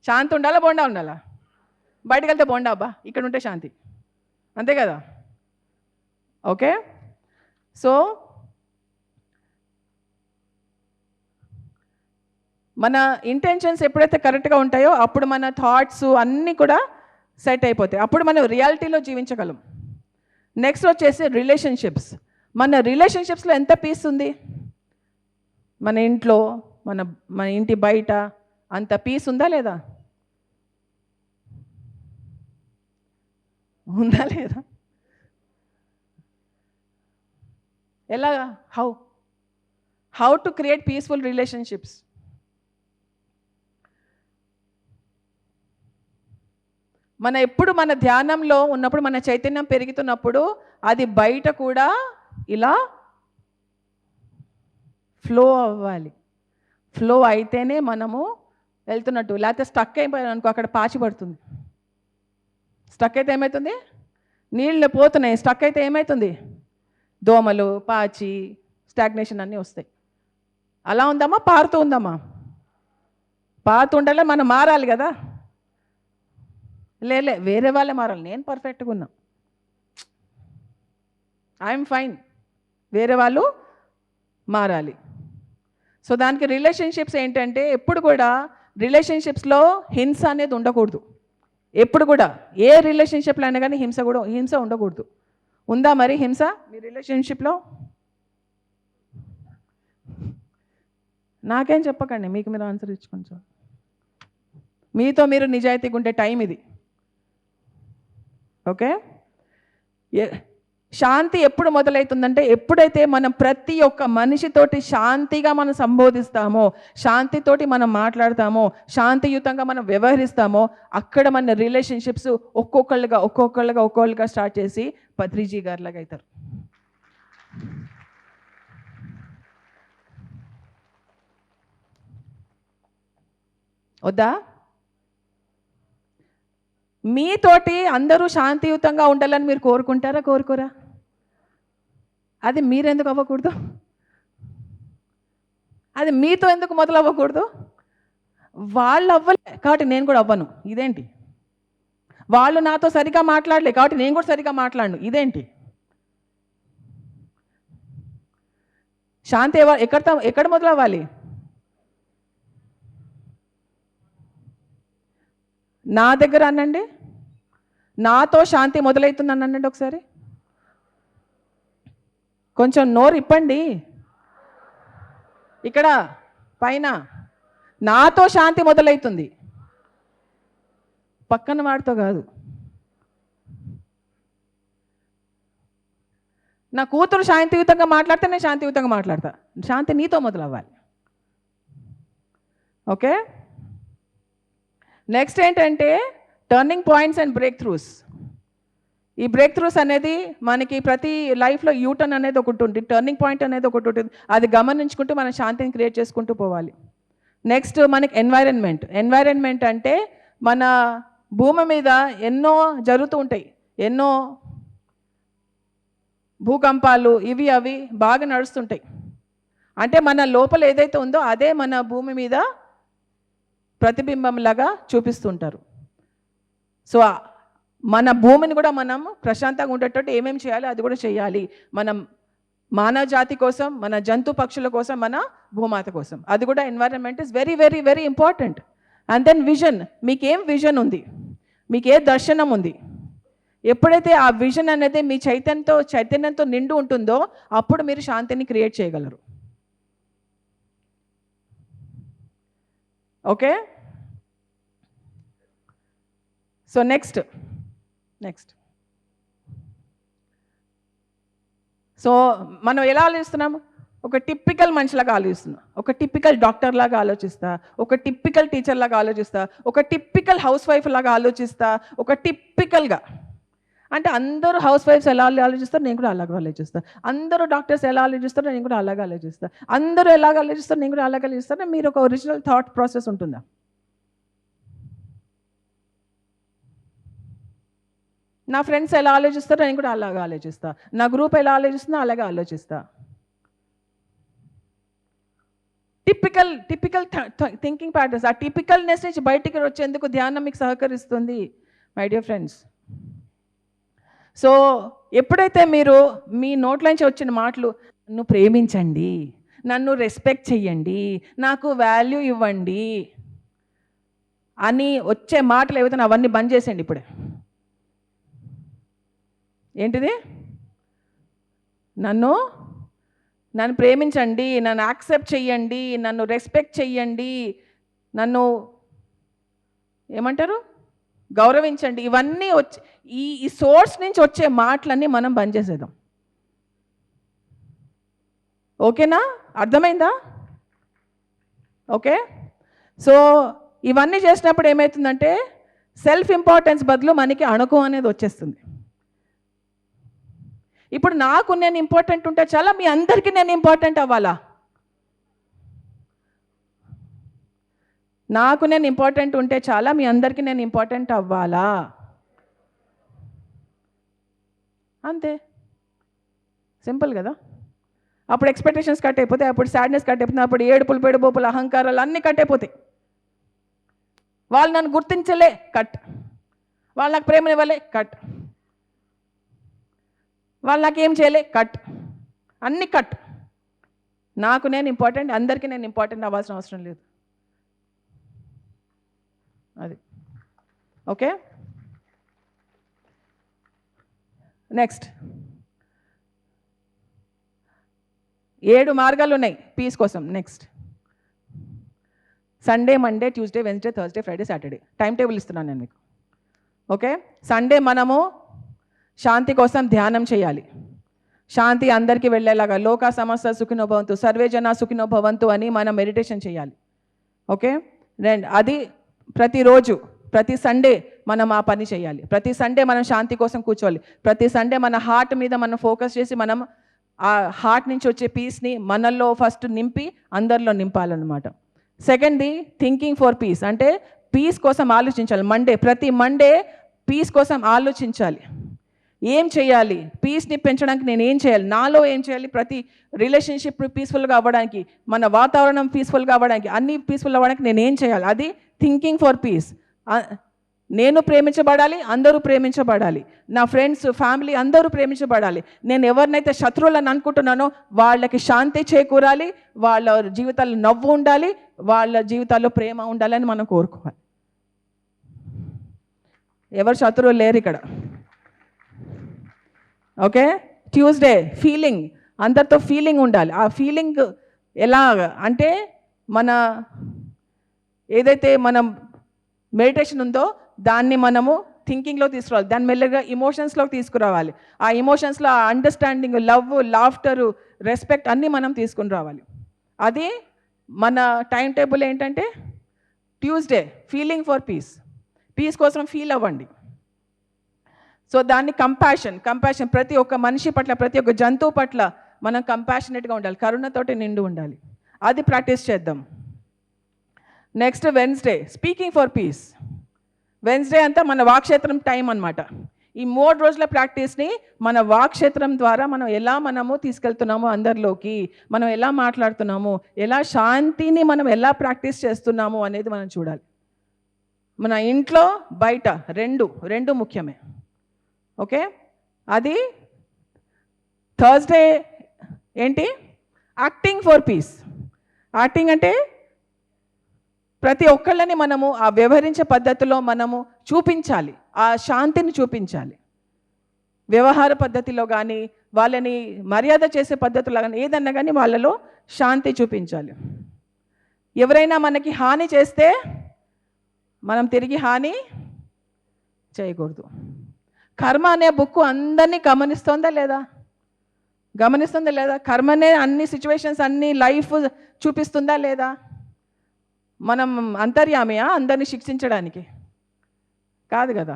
Speaker 1: శాంతి ఉండాలా, బోండా ఉండాలా? బయటకు వెళ్తే బోండా అబ్బా, ఇక్కడ ఉంటే శాంతి, అంతే కదా? ఓకే. సో మన ఇంటెన్షన్స్ ఎప్పుడైతే కరెక్ట్గా ఉంటాయో అప్పుడు మన థాట్స్ అన్నీ కూడా సెట్ అయిపోతాయి. అప్పుడు మనం రియాలిటీలో జీవించగలం. నెక్స్ట్ వచ్చేసి రిలేషన్షిప్స్. మన రిలేషన్షిప్స్లో ఎంత పీస్ ఉంది? మన ఇంట్లో, మన ఇంటి బయట అంత పీస్ ఉందా లేదా? ఉందా లేదా? ఎలాగా? How to create peaceful relationships? ఎప్పుడు మన ధ్యానంలో ఉన్నప్పుడు, మన చైతన్యం పెరుగుతున్నప్పుడు అది బయట కూడా ఇలా ఫ్లో అవ్వాలి. ఫ్లో అయితేనే మనము వెళ్తున్నట్టు. లేకపోతే స్టక్ అయిపోయాను అనుకో, అక్కడ పాచి పడుతుంది. స్టక్ అయితే ఏమవుతుంది? నీళ్ళు పోతున్నాయి. స్టక్ అయితే ఏమవుతుంది? దోమలు, పాచి, స్టాగ్నేషన్ అన్నీ వస్తాయి. అలా ఉందమ్మా, పారుతూ ఉందమ్మా? పారుతూ ఉండాలి. మనం మారాలి కదా. వేరే వాళ్ళే మారాలి. నేను పర్ఫెక్ట్గా ఉన్నా, ఐఎమ్ ఫైన్, వేరే వాళ్ళు మారాలి. సో దానికి రిలేషన్షిప్స్ ఏంటంటే, ఎప్పుడు కూడా రిలేషన్షిప్స్లో హింస అనేది ఉండకూడదు. ఎప్పుడు కూడా ఏ రిలేషన్షిప్లో అయినా కానీ హింస ఉండకూడదు. ఉందా మరి హింస మీ రిలేషన్షిప్లో? నాకేం చెప్పకండి, మీకు మీరు ఆన్సర్ ఇచ్చుకోండి. మీతో మీరు నిజాయితీగా ఉండే టైం ఇది. ఓకే. శాంతి ఎప్పుడు మొదలవుతుందంటే, ఎప్పుడైతే మనం ప్రతి ఒక్క మనిషితోటి శాంతిగా మనం సంబోధిస్తామో, శాంతితోటి మనం మాట్లాడతామో, శాంతియుతంగా మనం వ్యవహరిస్తామో, అక్కడ మన రిలేషన్షిప్స్ ఒక్కొక్కళ్ళుగా స్టార్ట్ చేసి పత్రిజీ గారిలాగా అవుతారు. వద్దా? మీతోటి అందరూ శాంతియుతంగా ఉండాలని మీరు కోరుకుంటారా, కోరుకోరా? అది మీరెందుకు అవ్వకూడదు? అది మీతో ఎందుకు మొదలు అవ్వకూడదు? వాళ్ళు అవ్వలే కాబట్టి నేను కూడా అవ్వను, ఇదేంటి? వాళ్ళు నాతో సరిగా మాట్లాడలే కాబట్టి నేను కూడా సరిగా మాట్లాడను, ఇదేంటి? శాంతి ఎక్కడ మొదలవ్వాలి? నా దగ్గర అనండి. నాతో శాంతి మొదలవుతుందని అనండి ఒకసారి. కొంచెం నోరు ఇప్పండి. ఇక్కడ పైన నాతో శాంతి మొదలవుతుంది, పక్కన వాడితో కాదు. నా కూతురు శాంతియుతంగా మాట్లాడితే నేను శాంతియుతంగా మాట్లాడతా. శాంతి నీతో మొదలవ్వాలి. ఓకే. నెక్స్ట్ ఏంటంటే turning points and break throughs. ఈ బ్రేక్ త్రూస్ అనేది మనకి ప్రతి లైఫ్లో యూటర్న్ అనేది ఒకటి ఉంటుంది, టర్నింగ్ పాయింట్ అనేది ఒకటి ఉంటుంది. అది గమనించుకుంటూ మనం శాంతిని క్రియేట్ చేసుకుంటూ పోవాలి. నెక్స్ట్ మనకి ఎన్వైరన్మెంట్ అంటే మన భూమి మీద ఎన్నో జరుగుతూ ఉంటాయి. ఎన్నో భూకంపాలు ఇవి అవి బాగా నడుస్తుంటాయి. అంటే మన లోపల ఏదైతే ఉందో అదే మన భూమి మీద ప్రతిబింబంలాగా చూపిస్తుంటారు. సో మన భూమిని కూడా మనం ప్రశాంతంగా ఉండేటట్టు ఏమేమి చేయాలి అది కూడా చేయాలి. మనం మానవ జాతి కోసం, మన జంతు పక్షుల కోసం, మన భూమాత కోసం. అది కూడా environment is very very very important. And then vision. మీకేం విజన్ ఉంది, మీకు ఏ దర్శనం ఉంది? ఎప్పుడైతే ఆ విజన్ అనేది మీ చైతన్యంతో నిండు ఉంటుందో అప్పుడు మీరు శాంతిని క్రియేట్ చేయగలరు. ఓకే, సో నెక్స్ట్ సో మనం ఎలా ఆలోచిస్తున్నాము? ఒక టిపికల్ మనిషిలాగా ఆలోచిస్తున్నా, ఒక టిపికల్ డాక్టర్ లాగా ఆలోచిస్తా, ఒక టిపికల్ టీచర్ లాగా ఆలోచిస్తా, ఒక టిపికల్ హౌస్ వైఫ్ లాగా ఆలోచిస్తా, ఒక టిపికల్గా. అంటే అందరూ హౌస్ వైఫ్స్ ఎలా ఆలోచిస్తారు, నేను కూడా అలాగే ఆలోచిస్తాను. అందరూ డాక్టర్స్ ఎలా ఆలోచిస్తారో నేను కూడా అలాగే ఆలోచిస్తాను. అందరూ ఎలాగ ఆలోచిస్తారు, నేను కూడా అలాగే ఆలోచిస్తాను. మీరు ఒక ఒరిజినల్ థాట్ ప్రాసెస్ ఉంటుందా? నా ఫ్రెండ్స్ ఎలా ఆలోచిస్తారో నేను కూడా అలాగే ఆలోచిస్తా. నా గ్రూప్ ఎలా ఆలోచిస్తుందో అలాగే ఆలోచిస్తా. Typical thinking patterns. ఆ టిపికల్నెస్ నుంచి బయటికి వచ్చేందుకు ధ్యానం మీకు సహకరిస్తుంది మై డియర్ ఫ్రెండ్స్. సో ఎప్పుడైతే మీరు మీ నోట్లోంచి వచ్చిన మాటలు, నన్ను ప్రేమించండి, నన్ను రెస్పెక్ట్ చెయ్యండి, నాకు వాల్యూ ఇవ్వండి అని వచ్చే మాటలు ఏవైతే అవన్నీ బంద్ చేసేయండి ఇప్పుడే. ఏంటిది? నన్ను ప్రేమించండి, నన్ను యాక్సెప్ట్ చెయ్యండి, నన్ను రెస్పెక్ట్ చెయ్యండి, నన్ను ఏమంటారు, గౌరవించండి. ఇవన్నీ వచ్చి ఈ సోర్స్ నుంచి వచ్చే మాటలన్నీ మనం బంద్ చేసేద్దాం. ఓకేనా? అర్థమైందా? ఓకే, సో ఇవన్నీ చేసినప్పుడు ఏమవుతుందంటే సెల్ఫ్ ఇంపార్టెన్స్ బదులు మనకి అణుకు అనేది వచ్చేస్తుంది. ఇప్పుడు నాకు నేను ఇంపార్టెంట్ ఉంటే చాలా, మీ అందరికీ నేను ఇంపార్టెంట్ అవ్వాలా? నాకు నేను ఇంపార్టెంట్ ఉంటే చాలా, మీ అందరికీ నేను ఇంపార్టెంట్ అవ్వాలా? అంతే, సింపుల్ కదా. అప్పుడు ఎక్స్పెక్టేషన్స్ కట్ అయిపోతాయి, అప్పుడు సాడ్నెస్ కట్ అయిపోతుంది, అప్పుడు ఏడుపులు పెడుబోపులు అహంకారాలు అన్నీ కట్ అయిపోతాయి. వాళ్ళు నన్ను గుర్తించలే, కట్. వాళ్ళు నాకు ప్రేమనివ్వలే, కట్. వాళ్ళు నాకేం చేయలే, కట్. అన్ని కట్. నాకు నేను ఇంపార్టెంట్, అందరికీ నేను ఇంపార్టెంట్ అవ్వాల్సిన అవసరం లేదు. అది ఓకే. నెక్స్ట్ 7 మార్గాలు ఉన్నాయి పీస్ కోసం. Next Sunday, Monday, Tuesday, Wednesday, Thursday, Friday, Saturday time table ఇస్తున్నాను నేను మీకు. ఓకే, సండే మనము శాంతి కోసం ధ్యానం చేయాలి. శాంతి అందరికీ వెళ్ళేలాగా, లోక సమస్త సుఖినో భవంతు, సర్వే జన సుఖినో భవంతు అని మనం మెడిటేషన్ చేయాలి. ఓకే, అది ప్రతిరోజు, ప్రతి సండే మనం ఆ పని చేయాలి. ప్రతి సండే మనం శాంతి కోసం కూర్చోవాలి. ప్రతి సండే మన హార్ట్ మీద మనం ఫోకస్ చేసి మనం ఆ హార్ట్ నుంచి వచ్చే పీస్ని మనల్లో ఫస్ట్ నింపి అందరిలో నింపాలన్నమాట. సెకండ్ది థింకింగ్ ఫర్ పీస్, అంటే పీస్ కోసం ఆలోచించాలి. ప్రతి మండే పీస్ కోసం ఆలోచించాలి. ఏం చేయాలి, పీస్ని పెంచడానికి నేను ఏం చేయాలి, నాలో ఏం చేయాలి, ప్రతి రిలేషన్షిప్ పీస్ఫుల్గా అవ్వడానికి, మన వాతావరణం పీస్ఫుల్గా అవ్వడానికి, అన్నీ పీస్ఫుల్ అవ్వడానికి నేను ఏం చేయాలి, అది థింకింగ్ ఫర్ పీస్. నేను ప్రేమించబడాలి, అందరూ ప్రేమించబడాలి, నా ఫ్రెండ్స్, ఫ్యామిలీ అందరూ ప్రేమించబడాలి. నేను ఎవరినైతే శత్రువులను అనుకుంటున్నానో వాళ్ళకి శాంతి చేకూరాలి, వాళ్ళ జీవితాల్లో నవ్వు ఉండాలి, వాళ్ళ జీవితాల్లో ప్రేమ ఉండాలని మనం కోరుకోవాలి. ఎవరు శత్రువులు లేరు ఇక్కడ. ఓకే, ట్యూస్డే ఫీలింగ్, అందరితో ఫీలింగ్ ఉండాలి. ఆ ఫీలింగ్ ఎలా అంటే మన ఏదైతే మనం మెడిటేషన్ ఉందో దాన్ని మనము థింకింగ్లో తీసుకురావాలి, దాన్ని మెల్లగా ఇమోషన్స్లోకి తీసుకురావాలి. ఆ ఇమోషన్స్లో ఆ అండర్స్టాండింగ్, లవ్, లాఫ్టరు, రెస్పెక్ట్ అన్నీ మనం తీసుకుని రావాలి. అది మన టైం టేబుల్ ఏంటంటే Tuesday feeling for peace, peace కోసం ఫీల్ అవ్వండి. సో దాన్ని కంపాషన్, ప్రతి ఒక్క మనిషి పట్ల, ప్రతి ఒక్క జంతువు పట్ల మనం కంపాషనేట్గా ఉండాలి, కరుణతోటి నిండు ఉండాలి. అది ప్రాక్టీస్ చేద్దాం. Next Wednesday speaking for piece. Wednesday అంతా మన వాక్క్షేత్రం టైం అన్నమాట. ఈ 3 రోజుల ప్రాక్టీస్ని మన వాక్క్షేత్రం ద్వారా మనం ఎలా మనము తీసుకెళ్తున్నాము అందరిలోకి, మనం ఎలా మాట్లాడుతున్నాము, ఎలా శాంతిని మనం ఎలా ప్రాక్టీస్ చేస్తున్నాము అనేది మనం చూడాలి. మన ఇంట్లో బయట రెండు ముఖ్యమే. ఓకే, అది థర్స్డే ఏంటి? Acting for piece. యాక్టింగ్ అంటే ప్రతి ఒక్కళ్ళని మనము ఆ వ్యవహరించే పద్ధతిలో మనము చూపించాలి, ఆ శాంతిని చూపించాలి. వ్యవహార పద్ధతిలో కానీ, వాళ్ళని మర్యాద చేసే పద్ధతిలో కానీ, ఏదన్నా కానీ వాళ్ళలో శాంతి చూపించాలి. ఎవరైనా మనకి హాని చేస్తే మనం తిరిగి హాని చేయకూడదు. కర్మ అనే బుక్ అందరినీ గమనిస్తుందా లేదా? కర్మనే అన్ని సిచ్యువేషన్స్, అన్ని లైఫ్ చూపిస్తుందా లేదా? మనం అంతర్యామియా అందరినీ శిక్షించడానికి? కాదు కదా.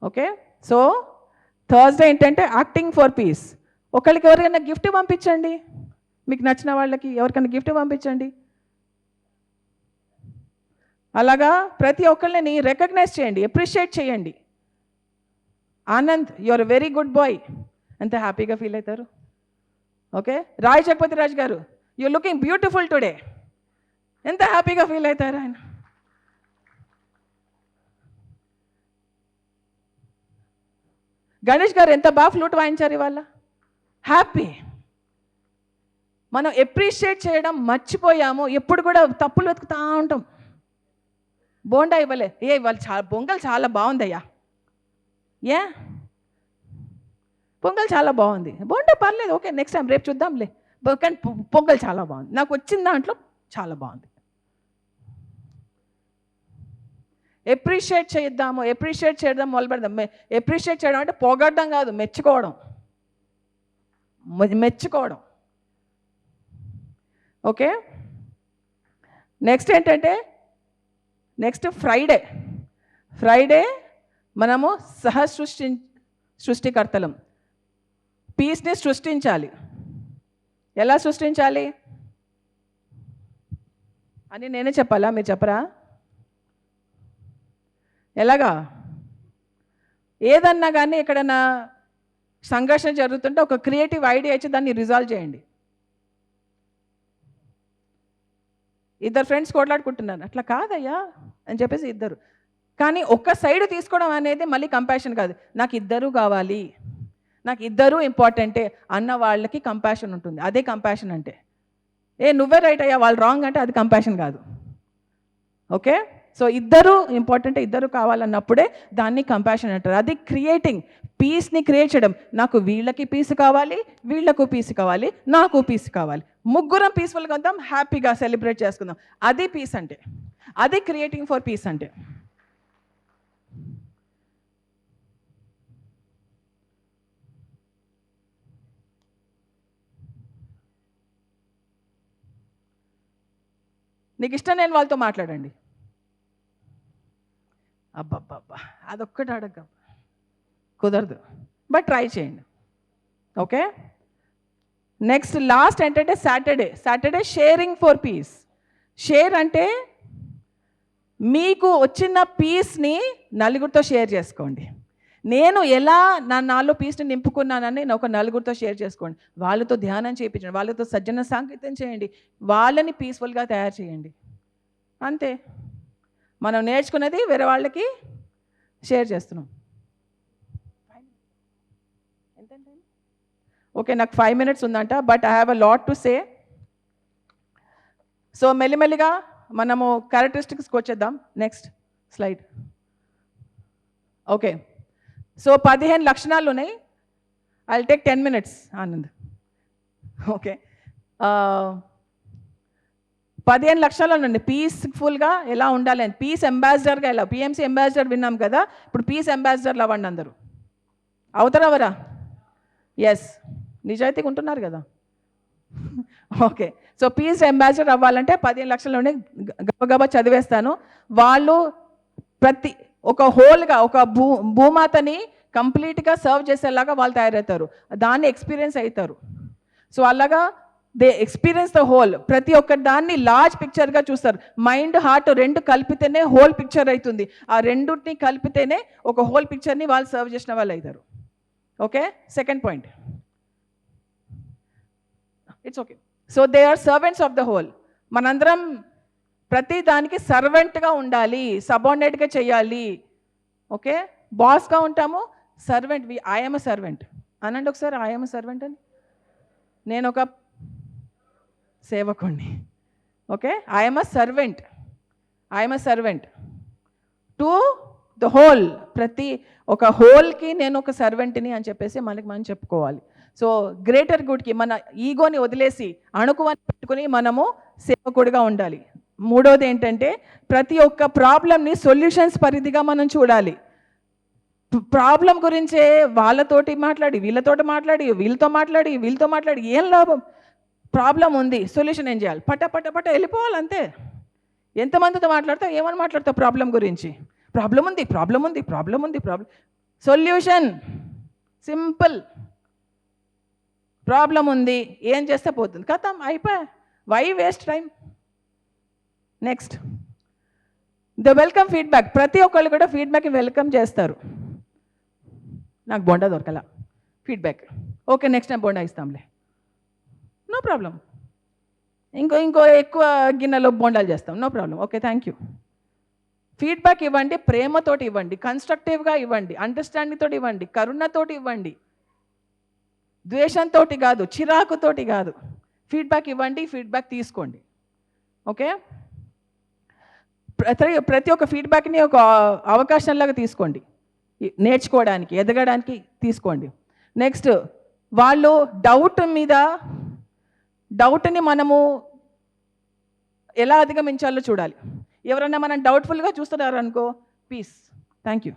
Speaker 1: ఓకే, సో థర్స్డే ఏంటంటే యాక్టింగ్ ఫర్ పీస్. ఒకరికి ఎవరికైనా గిఫ్ట్ పంపించండి, మీకు నచ్చిన వాళ్ళకి ఎవరికైనా గిఫ్ట్ పంపించండి. అలాగా ప్రతి ఒక్కరిని రికగ్నైజ్ చేయండి, అప్రిషియేట్ చేయండి. Anand, you are very good boy, ఎంత హ్యాపీగా ఫీల్ అవుతారు. ఓకే, రాయ్ జగపతి రాజు గారు, యు లుకింగ్ బ్యూటిఫుల్ టుడే, ఎంత హ్యాపీగా ఫీల్ అవుతారు ఆయన. గణేష్ గారు ఎంత బాగా ఫ్లూట్ వాయించారు ఇవాళ, హ్యాపీ. మనం అప్రిషియేట్ చేయడం మర్చిపోయాము, ఎప్పుడు కూడా తప్పులు వెతుకుతూ ఉంటాం. బోండా ఇవ్వలే, ఇవాళ పొంగల్ చాలా బాగుందయ్యా, పొంగల్ చాలా బాగుంది, బోండా పర్లేదు, ఓకే నెక్స్ట్ టైం రేపు చూద్దాంలే, కానీ పొంగల్ చాలా బాగుంది, నాకు వచ్చిన దాంట్లో చాలా బాగుంది. అప్రిషియేట్ చేయడం మొదలు పెడదాం. అప్రిషియేట్ చేయడం అంటే పొగడడం కాదు, మెచ్చుకోవడం. ఓకే, నెక్స్ట్ ఏంటంటే నెక్స్ట్ ఫ్రైడే మనము సృష్టికర్తలం. పీస్ని సృష్టించాలి. ఎలా సృష్టించాలి అని నేనే చెప్పాలా, మీరు చెప్పరా? ఎలాగా? ఏదన్నా కానీ ఎక్కడన్నా సంఘర్షణ జరుగుతుంటే ఒక క్రియేటివ్ ఐడియా ఇచ్చి దాన్ని రిజాల్వ్ చేయండి. ఇద్దరు ఫ్రెండ్స్ కొట్లాడుకుంటున్నారు, అట్లా కాదయ్యా అని చెప్పేసి ఇద్దరు, కానీ ఒక్క సైడ్ తీసుకోవడం అనేది మళ్ళీ కంపాషన్ కాదు. నాకు ఇద్దరు కావాలి, నాకు ఇద్దరు ఇంపార్టెంటే అన్న వాళ్ళకి కంపాషన్ ఉంటుంది. అదే కంపాషన్ అంటే. నువ్వే రైట్ అయ్యా, వాళ్ళు రాంగ్ అంటే అది కంపాషన్ కాదు. ఓకే, సో ఇద్దరు ఇంపార్టెంట్, ఇద్దరు కావాలన్నప్పుడే దాన్ని కంపాషన్ అంటారు. అది క్రియేటింగ్, పీస్ని క్రియేట్ చేయడం. నాకు వీళ్ళకి పీస్ కావాలి, వీళ్ళకు పీస్ కావాలి, నాకు పీస్ కావాలి, ముగ్గురం పీస్ఫుల్గా ఉందాం, హ్యాపీగా సెలబ్రేట్ చేసుకుందాం. అది పీస్ అంటే, అది క్రియేటింగ్ ఫర్ పీస్ అంటే. నీకు ఇష్టం లేని వాళ్ళతో మాట్లాడండి. అబ్బబ్బబ్బా, అదొక్కటి అడగ కుదరదు, బట్ ట్రై చేయండి. ఓకే, నెక్స్ట్ లాస్ట్ ఏంటంటే Saturday sharing for piece. Share అంటే మీకు వచ్చిన పీస్ని నలుగురితో షేర్ చేసుకోండి. నేను ఎలా నాలో పీస్ని నింపుకున్నానని ఒక నలుగురితో షేర్ చేసుకోండి. వాళ్ళతో ధ్యానం చేయించండి, వాళ్ళతో సజ్జన సాంకేతం చేయండి, వాళ్ళని పీస్ఫుల్గా తయారు చేయండి. అంతే, మనం నేర్చుకున్నది వేరే వాళ్ళకి షేర్ చేస్తున్నాం. ఓకే, నాకు 5 minutes ఉందంట, but I have a lot to say. So మెల్లిమెల్లిగా మనము క్యారెక్టరిస్టిక్స్కి వచ్చేద్దాం. Next slide. ఓకే, సో 15 లక్షణాలు ఉన్నాయి. I take 10 minutes, Anand. Okay, 15 లక్షలు ఉండండి. పీస్ఫుల్గా ఎలా ఉండాలి అని, పీస్ అంబాసిడర్గా ఎలా, పిఎంసీ అంబాసిడర్ విన్నాం కదా, ఇప్పుడు పీస్ అంబాసిడర్లు అవ్వండి అందరూ. అవుతారా? ఎస్, నిజాయితీగా ఉంటున్నారు కదా. ఓకే, సో పీస్ అంబాసిడర్ అవ్వాలంటే 15 లక్షలు గబగబా చదివేస్తాను. వాళ్ళు ప్రతి ఒక హోల్గా ఒక భూమాతని కంప్లీట్గా సర్వ్ చేసేలాగా వాళ్ళు తయారవుతారు, దాన్ని ఎక్స్పీరియన్స్ అవుతారు. సో అలాగా దే ఎక్స్పీరియన్స్ ద హోల్. ప్రతి ఒక్క దాన్ని లార్జ్ పిక్చర్గా చూస్తారు. మైండ్ హార్ట్ రెండు కలిపితేనే హోల్ పిక్చర్ అవుతుంది. ఆ రెండుని కలిపితేనే ఒక హోల్ పిక్చర్ని వాళ్ళు సర్వ్ చేసిన వాళ్ళు అవుతారు. Okay, second point, it's okay. So they are servants of the whole. మనందరం ప్రతి దానికి సర్వెంట్గా ఉండాలి, సబార్డినేట్గా చేయాలి. ఓకే, బాస్గా ఉంటాము, సర్వెంట్. ఐఎమ్ అ సర్వెంట్ అనండి ఒకసారి, ఐఎమ్ అ సర్వెంట్ అని. నేను ఒక సేవకుణ్ణి. Okay, I'm a servant, I'm a servant to the whole. ప్రతి ఒక హోల్కి నేను ఒక సర్వెంట్ని అని చెప్పేసి మనకి మనం చెప్పుకోవాలి. సో గ్రేటర్ గుడ్కి మన ఈగోని వదిలేసి అణుకువని పెట్టుకుని మనము సేవకుడిగా ఉండాలి. మూడోది ఏంటంటే ప్రతి ఒక్క ప్రాబ్లమ్ని సొల్యూషన్స్ పరిధిగా మనం చూడాలి. ప్రాబ్లం గురించే వాళ్ళతోటి మాట్లాడి, వీళ్ళతో మాట్లాడి ఏం లాభం? ప్రాబ్లం ఉంది, సొల్యూషన్ ఏం చేయాలి? పట్ట వెళ్ళిపోవాలి అంతే. ఎంతమందితో మాట్లాడతావు, ఏమని మాట్లాడతావు ప్రాబ్లం గురించి? ప్రాబ్లం ఉంది. Solution simple. ప్రాబ్లం ఉంది, ఏం చేస్తే పోతుంది, కథం, అయిపోయా. Why waste time? Next, the welcome feedback. ప్రతి ఒక్కళ్ళు కూడా ఫీడ్బ్యాక్ని వెల్కమ్ చేస్తారు. నాకు బొండా దొరకలా, ఫీడ్బ్యాక్. ఓకే, నెక్స్ట్ టైం బొండా ఇస్తాంలే, నో ప్రాబ్లం. ఇంకో ఎక్కువ గిన్నెలో బొండాలు చేస్తాం, no problem. Okay, thank you. Feedback ఇవ్వండి, ప్రేమతోటి ఇవ్వండి, కన్స్ట్రక్టివ్గా ఇవ్వండి, అండర్స్టాండింగ్ తోటి ఇవ్వండి, కరుణతోటి ఇవ్వండి, ద్వేషంతో కాదు, చిరాకుతోటి కాదు. ఫీడ్బ్యాక్ ఇవ్వండి, ఫీడ్బ్యాక్ తీసుకోండి. ఓకే, ప్రతి ఒక్క ఫీడ్బ్యాక్ని ఒక అవకాశంలాగా తీసుకోండి, నేర్చుకోవడానికి, ఎదగడానికి తీసుకోండి. నెక్స్ట్, వాళ్ళు డౌట్ని మనము ఎలా అధిగమించాలో చూడాలి. ఎవరన్నా మనం డౌట్ఫుల్గా చూస్తున్నారు అనుకో, పీస్, థ్యాంక్ యూ.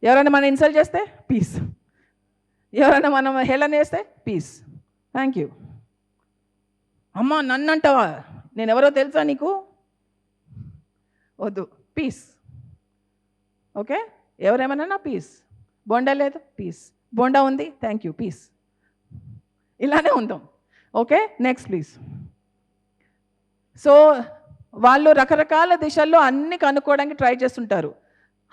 Speaker 1: ఎవరైనా మనం ఇన్సల్ట్ చేస్తే పీస్, ఎవరైనా మనం హేళన చేస్తే పీస్, థ్యాంక్ యూ. అమ్మా నన్ను అంటావా, నేను ఎవరో తెలుసా నీకు? వద్దు, పీస్. ఓకే, ఎవరేమన్నా పీస్. బొండా లేదు, పీస్. బొండా ఉంది, థ్యాంక్ యూ, పీస్. ఇలానే ఉందాం. Okay, next please. సో వాళ్ళు రకరకాల దిశల్లో అన్ని కనుక్కోవడానికి ట్రై చేస్తుంటారు.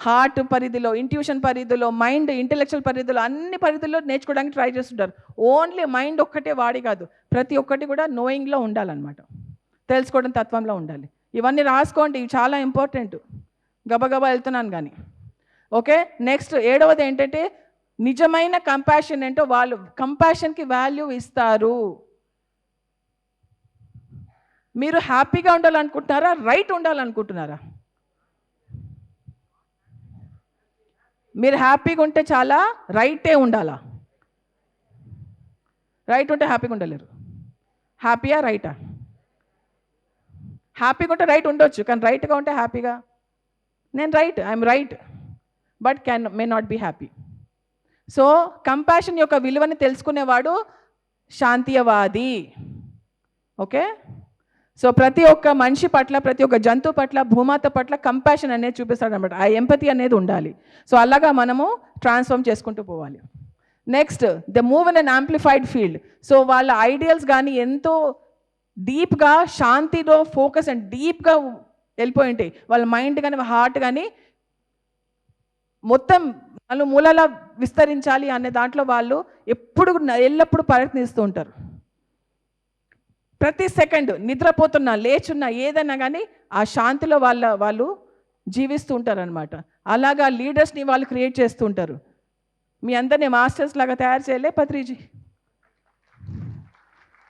Speaker 1: హార్ట్ పరిధిలో, ఇంట్యూషన్ పరిధిలో, మైండ్ ఇంటెలెక్చువల్ పరిధిలో, అన్ని పరిధిలో నేర్చుకోవడానికి ట్రై చేస్తుంటారు. ఓన్లీ మైండ్ ఒక్కటే వాడి కాదు, ప్రతి ఒక్కటి కూడా నోయింగ్లో ఉండాలన్నమాట, తెలుసుకోవడం తత్వంలో ఉండాలి. ఇవన్నీ రాసుకోండి, ఇవి చాలా ఇంపార్టెంట్. గబగబా వెళ్తున్నాను కానీ. ఓకే, నెక్స్ట్ 7వది ఏంటంటే నిజమైన కంపాషన్ ఏంటో వాళ్ళు కంపాషన్కి వాల్యూ ఇస్తారు. మీరు హ్యాపీగా ఉండాలనుకుంటున్నారా, రైట్ ఉండాలనుకుంటున్నారా? మీరు హ్యాపీగా ఉంటే చాలా, రైటే ఉండాలా? రైట్ ఉంటే హ్యాపీగా ఉండలేరు. హ్యాపీయా రైటా? హ్యాపీగా ఉంటే రైట్ ఉండొచ్చు, కానీ రైట్గా ఉంటే హ్యాపీగా, నేను right, I'm right, but may not be happy. So compassion యొక్క విలువని తెలుసుకునేవాడు శాంతియవాది. ఓకే, సో ప్రతి ఒక్క మనిషి పట్ల, ప్రతి ఒక్క జంతువు పట్ల, భూమాత పట్ల కంపాషన్ అనేది చూపిస్తాడు అనమాట. ఆ ఎంపతి అనేది ఉండాలి. సో అలాగా మనము ట్రాన్స్ఫార్మ్ చేసుకుంటూ పోవాలి. Next, the move in an amplified field. So వాళ్ళ ఐడియల్స్ కానీ ఎంతో డీప్గా, శాంతిలో ఫోకస్ అండ్ డీప్గా వెళ్ళిపోయి ఉంటాయి. వాళ్ళ మైండ్ కానీ, హార్ట్ కానీ మొత్తం మూలాల విస్తరించాలి అనే దాంట్లో వాళ్ళు ఎల్లప్పుడూ ప్రయత్నిస్తూ ఉంటారు. ప్రతి సెకండ్ నిద్రపోతున్నా, లేచున్నా, ఏదైనా కానీ ఆ శాంతిలో వాళ్ళు జీవిస్తూ ఉంటారనమాట. అలాగా లీడర్స్ని వాళ్ళు క్రియేట్ చేస్తూ ఉంటారు. మీ అందరినీ మాస్టర్స్ లాగా తయారు చేయలే పత్రిజీ?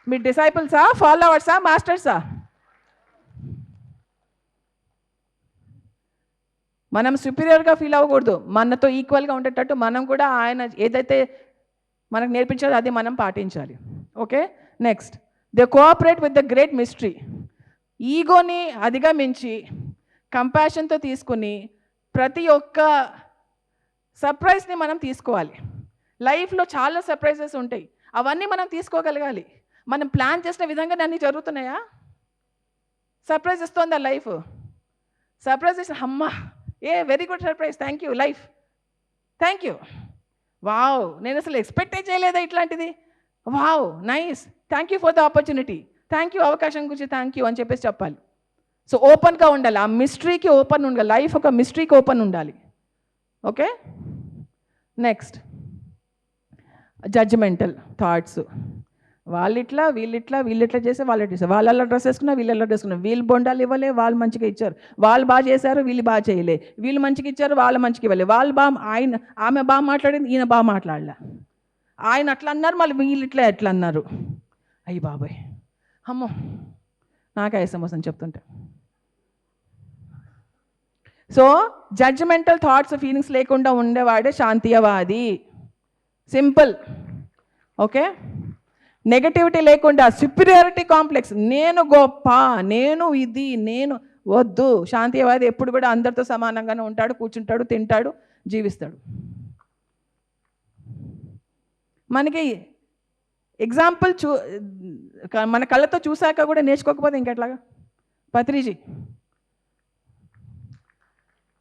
Speaker 1: మీ డిసైపుల్సా, ఫాలోవర్సా, మాస్టర్సా? మనం సుపీరియర్గా ఫీల్ అవ్వకూడదు, మనతో ఈక్వల్గా ఉండేటట్టు మనం కూడా ఆయన ఏదైతే మనకు నేర్పించాలో అది మనం పాటించాలి. Okay, next, they cooperate with the great mystery. ఈగోని అధిగమించి కంపాషన్తో తీసుకుని ప్రతి ఒక్క సర్ప్రైజ్ని మనం తీసుకోవాలి. లైఫ్లో చాలా సర్ప్రైజెస్ ఉంటాయి, అవన్నీ మనం తీసుకోగలగాలి. మనం ప్లాన్ చేసిన విధంగానే అన్నీ జరుగుతున్నాయా? Surprise ఇస్తోందా life? సర్ప్రైజ్ ఇస్తే అమ్మా, very good surprise, thank you life, thank you, wow, నేను అసలు ఎక్స్పెక్టే చేయలేదా ఇట్లాంటిది, wow nice, thank you for the opportunity, thank you, అవకాశం గురించి థ్యాంక్ యూ అని చెప్పేసి చెప్పాలి. సో ఓపెన్గా ఉండాలి, ఆ మిస్టరీకి ఓపెన్ ఉండాలి, లైఫ్ ఒక మిస్టరీకి ఓపెన్ ఉండాలి. Okay, next, judgemental thoughts. వాళ్ళిట్లా వీళ్ళిట్లా చేస్తే వాళ్ళు చేస్తారు, వాళ్ళ డ్రెస్ వేసుకున్నా వీళ్ళ డ్రెస్ వేసుకున్నా, వీళ్ళు బొండాలు ఇవ్వలే వాళ్ళు మంచిగా ఇచ్చారు, వాళ్ళు బాగా చేశారు వీళ్ళు బాగా చేయలే, వీళ్ళు మంచిగా ఇచ్చారు వాళ్ళు మంచిగా ఇవ్వలే, వాళ్ళు బాగా ఆమె బాగా మాట్లాడింది ఈయన బాగా మాట్లాడలే, ఆయన అట్లా అన్నారు మళ్ళీ వీళ్ళు ఇట్లా ఎట్లా అన్నారు. అయ్యి బాబాయ్ అమ్మో నాకే ఐసం వస్తుంది చెప్తుంటే. సో జడ్జిమెంటల్ థాట్స్ ఫీలింగ్స్ లేకుండా ఉండేవాడే శాంతియవాది. సింపుల్. ఓకే. నెగటివిటీ లేకుండా, సుపీరియారిటీ కాంప్లెక్స్, నేను గొప్ప, నేను ఇది, నేను వద్దు. శాంతియవాది ఎప్పుడు కూడా అందరితో సమానంగానే ఉంటాడు, కూర్చుంటాడు, తింటాడు, జీవిస్తాడు. మనకి ఎగ్జాంపుల్ మన కళ్ళతో చూశాక కూడా నేర్చుకోకపోతే ఇంకెట్లాగా. పత్రిజీ.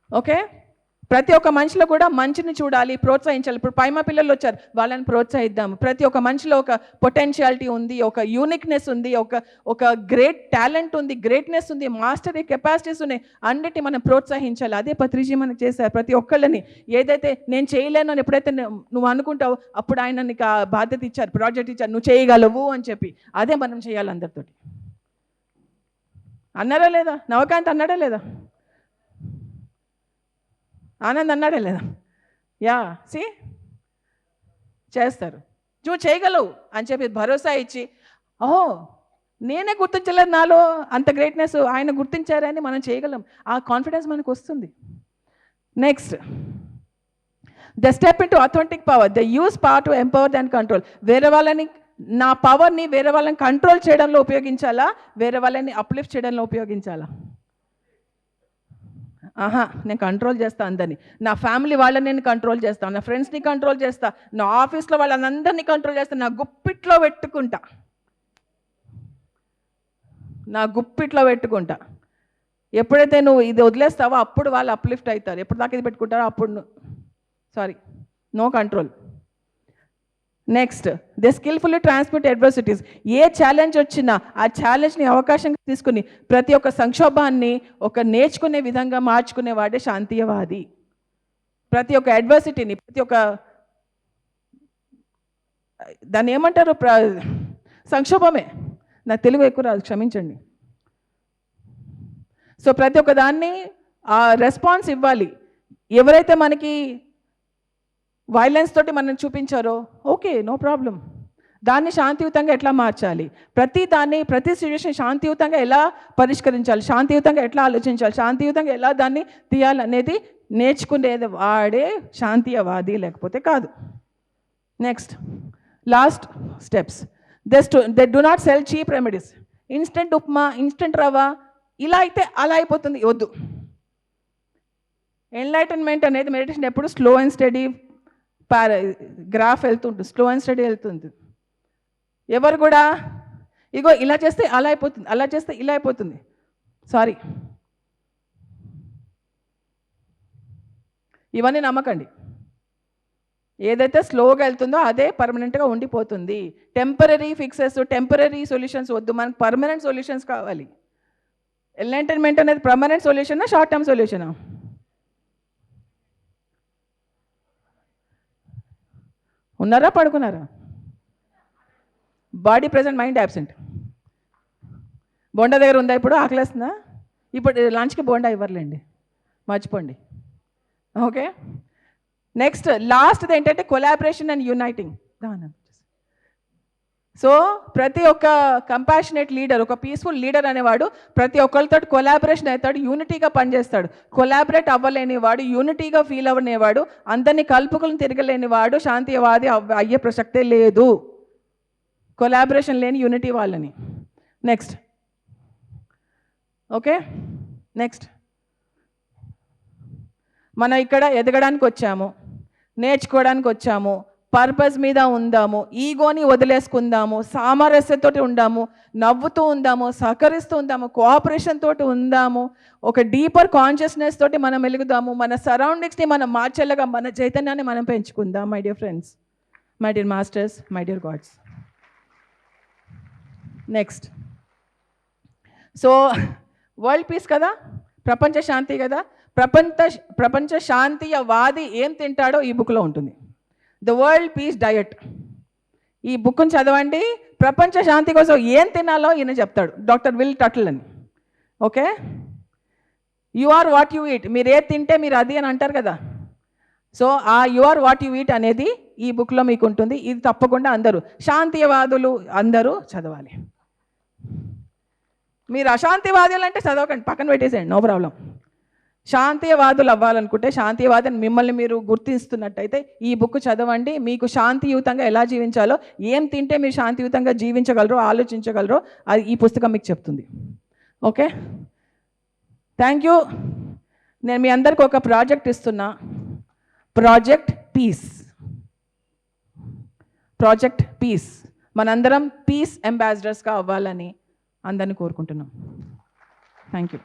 Speaker 1: ఓకే. ప్రతి ఒక్క మనిషిలో కూడా మంచిని చూడాలి, ప్రోత్సహించాలి. ఇప్పుడు పైమ పిల్లలు వచ్చారు, వాళ్ళని ప్రోత్సహిద్దాము. ప్రతి ఒక్క మనిషిలో ఒక పొటెన్షియాలిటీ ఉంది, ఒక యూనిక్నెస్ ఉంది, ఒక గ్రేట్ టాలెంట్ ఉంది, గ్రేట్నెస్ ఉంది, మాస్టరీ కెపాసిటీస్ ఉన్నాయి, అన్నిటిని మనం ప్రోత్సహించాలి. అదే పత్రిజీ మనకు చేశారు. ప్రతి ఒక్కళ్ళని ఏదైతే నేను చేయలేను అని ఎప్పుడైతే నువ్వు అనుకుంటావో అప్పుడు ఆయన నీకు ఆ బాధ్యత ఇచ్చారు, ప్రాజెక్ట్ ఇచ్చారు, నువ్వు చేయగలవు అని చెప్పి. అదే మనం చేయాలి అందరితోటి. అన్నారా లేదా? నవకాంత్ అన్నాడా లేదా? ఆనంద్ అన్నాడే లేదా? యా, సి చేస్తారు, నువ్వు చేయగలవు అని చెప్పి భరోసా ఇచ్చి, ఓహో నేనే గుర్తించలేదు నాలో అంత గ్రేట్నెస్, ఆయన గుర్తించారని మనం చేయగలం, ఆ కాన్ఫిడెన్స్ మనకు వస్తుంది. Next, the step in to authentic power, the use power to empower than control. వేరే వాళ్ళని, నా పవర్ని వేరే వాళ్ళని కంట్రోల్ చేయడంలో ఉపయోగించాలా, వేరే వాళ్ళని అప్లిఫ్ట్ చేయడంలో ఉపయోగించాలా? నేను కంట్రోల్ చేస్తాను అందరినీ, నా ఫ్యామిలీ వాళ్ళని నేను కంట్రోల్ చేస్తాను, నా ఫ్రెండ్స్ని కంట్రోల్ చేస్తా, నా ఆఫీస్లో వాళ్ళందరినీ కంట్రోల్ చేస్తాను, నా గుప్పిట్లో పెట్టుకుంటా. ఎప్పుడైతే నువ్వు ఇది వదిలేస్తావో అప్పుడు వాళ్ళు అప్లిఫ్ట్ అవుతారు. ఎప్పుడు దాకా ఇది పెట్టుకుంటారో అప్పుడు no control. Next, they skillfully transmit adversities. ఏ ఛాలెంజ్ వచ్చినా ఆ ఛాలెంజ్ని అవకాశంగా తీసుకుని ప్రతి ఒక్క సంక్షోభాన్ని ఒక నేర్చుకునే విధంగా మార్చుకునేవాడే శాంతియవాది. ప్రతి ఒక్క అడ్వర్సిటీని, ప్రతి ఒక్క దాన్ని ఏమంటారు, సంక్షోభమే, నాకు తెలుగు ఎక్కువ రాదు క్షమించండి. సో ప్రతి ఒక్క దాన్ని ఆ రెస్పాన్స్ ఇవ్వాలి. ఎవరైతే మనకి వైలెన్స్ తోటి మనం చూపించారో ఓకే, నో ప్రాబ్లం, దాన్ని శాంతియుతంగా ఎట్లా మార్చాలి, ప్రతి సిచ్యువేషన్ శాంతియుతంగా ఎలా పరిష్కరించాలి, శాంతియుతంగా ఎట్లా ఆలోచించాలి, శాంతియుతంగా ఎలా దాన్ని తీయాలనేది నేర్చుకునేది వాడే శాంతియవాది, లేకపోతే కాదు. Next, last steps, they do not cell cheap remedies. Instant upma, instant రవ్వ, ఇలా అయితే అలా అయిపోతుంది, వద్దు. ఎన్లైటన్మెంట్ అనేది మెడిటేషన్ ఎప్పుడు స్లో అండ్ స్టడీ గ్రాఫ్ వెళ్తుంటుంది, స్లో అండ్ స్టడీ వెళ్తుంది. ఎవరు కూడా ఇగో ఇలా చేస్తే అలా అయిపోతుంది, అలా చేస్తే ఇలా అయిపోతుంది, ఇవన్నీ నమ్మకండి. ఏదైతే స్లోగా వెళ్తుందో అదే పర్మనెంట్గా ఉండిపోతుంది. టెంపరీ ఫిక్సెస్, టెంపరీ సొల్యూషన్స్ వద్దు, మనకు పర్మనెంట్ సొల్యూషన్స్ కావాలి. ఎన్లైటన్మెంట్ అనేది పర్మనెంట్ సొల్యూషనా, షార్ట్ టర్మ్ సొల్యూషనా? ఉన్నారా, పడుకున్నారా? Body present, mind absent. Bonda దగ్గర ఉందా ఇప్పుడు? ఆకలేస్తుందా? ఇప్పుడు లంచ్కి బోండా ఇవ్వర్లేండి, మర్చిపోండి. ఓకే. నెక్స్ట్, లాస్ట్ది ఏంటంటే కొలాబరేషన్ అండ్ యునైటింగ్. సో ప్రతి ఒక్క కంపాషనేట్ లీడర్, ఒక పీస్ఫుల్ లీడర్ అనేవాడు ప్రతి ఒక్కరితో కొలాబరేషన్ అవుతాడు, యూనిటీగా పనిచేస్తాడు. కొలాబరేట్ అవ్వలేనివాడు, యూనిటీగా ఫీల్ అవ్వలేనివాడు, అందరినీ కలుపుకుని తిరగలేనివాడు శాంతియవాది అయ్యే ప్రసక్తే లేదు. కొలాబరేషన్ లేని యూనిటీ వాళ్ళని. Next, okay. నెక్స్ట్, మనం ఇక్కడ ఎదగడానికి వచ్చాము, నేర్చుకోవడానికి వచ్చాము, పర్పస్ మీద ఉందాము, ఈగోని వదిలేసుకుందాము, సామరస్యంతో ఉందాము, నవ్వుతూ ఉందాము, సహకరిస్తూ ఉందాము, కోఆపరేషన్ తోటి ఉందాము, ఒక డీపర్ కాన్షియస్నెస్ తోటి మనం వెలుగుదాము, మన సరౌండింగ్స్ని మనం మార్చేలాగా మన చైతన్యాన్ని మనం పెంచుకుందాం. My dear friends, my dear masters, my dear gods. Next, so world peace కదా, ప్రపంచ శాంతి కదా, ప్రపంచ శాంతియవాది ఏం తింటాడో ఈ బుక్లో ఉంటుంది. The world peace diet. ఈ బుక్ని చదవండి, ప్రపంచ శాంతి కోసం ఏం తినాలో ఈయన చెప్తాడు, డాక్టర్ విల్ టటిల్ అని. Okay, you are what you eat, మీరు ఏది తింటే మీరు అది అని అంటారు కదా. సో ఆ you are what you eat అనేది ఈ బుక్లో మీకు ఉంటుంది. ఇది తప్పకుండా అందరూ శాంతివాదులు అందరూ చదవాలి. మీరు అశాంతివాదులు అంటే చదవకండి, పక్కన పెట్టేసేయండి, నో ప్రాబ్లం. శాంతివాదులు అవ్వాలనుకుంటే, శాంతివాదిని మిమ్మల్ని మీరు గుర్తిస్తున్నట్టయితే ఈ బుక్ చదవండి. మీకు శాంతియుతంగా ఎలా జీవించాలో, ఏం తింటే మీరు శాంతియుతంగా జీవించగలరో, ఆలోచించగలరో అది ఈ పుస్తకం మీకు చెప్తుంది. Okay, thank you. నేను మీ అందరికి ఒక ప్రాజెక్ట్ ఇస్తున్నా, ప్రాజెక్ట్ పీస్. ప్రాజెక్ట్ పీస్, మనందరం పీస్ అంబాసిడర్స్గా అవ్వాలని అందరినీ కోరుకుంటున్నాం. Thank you.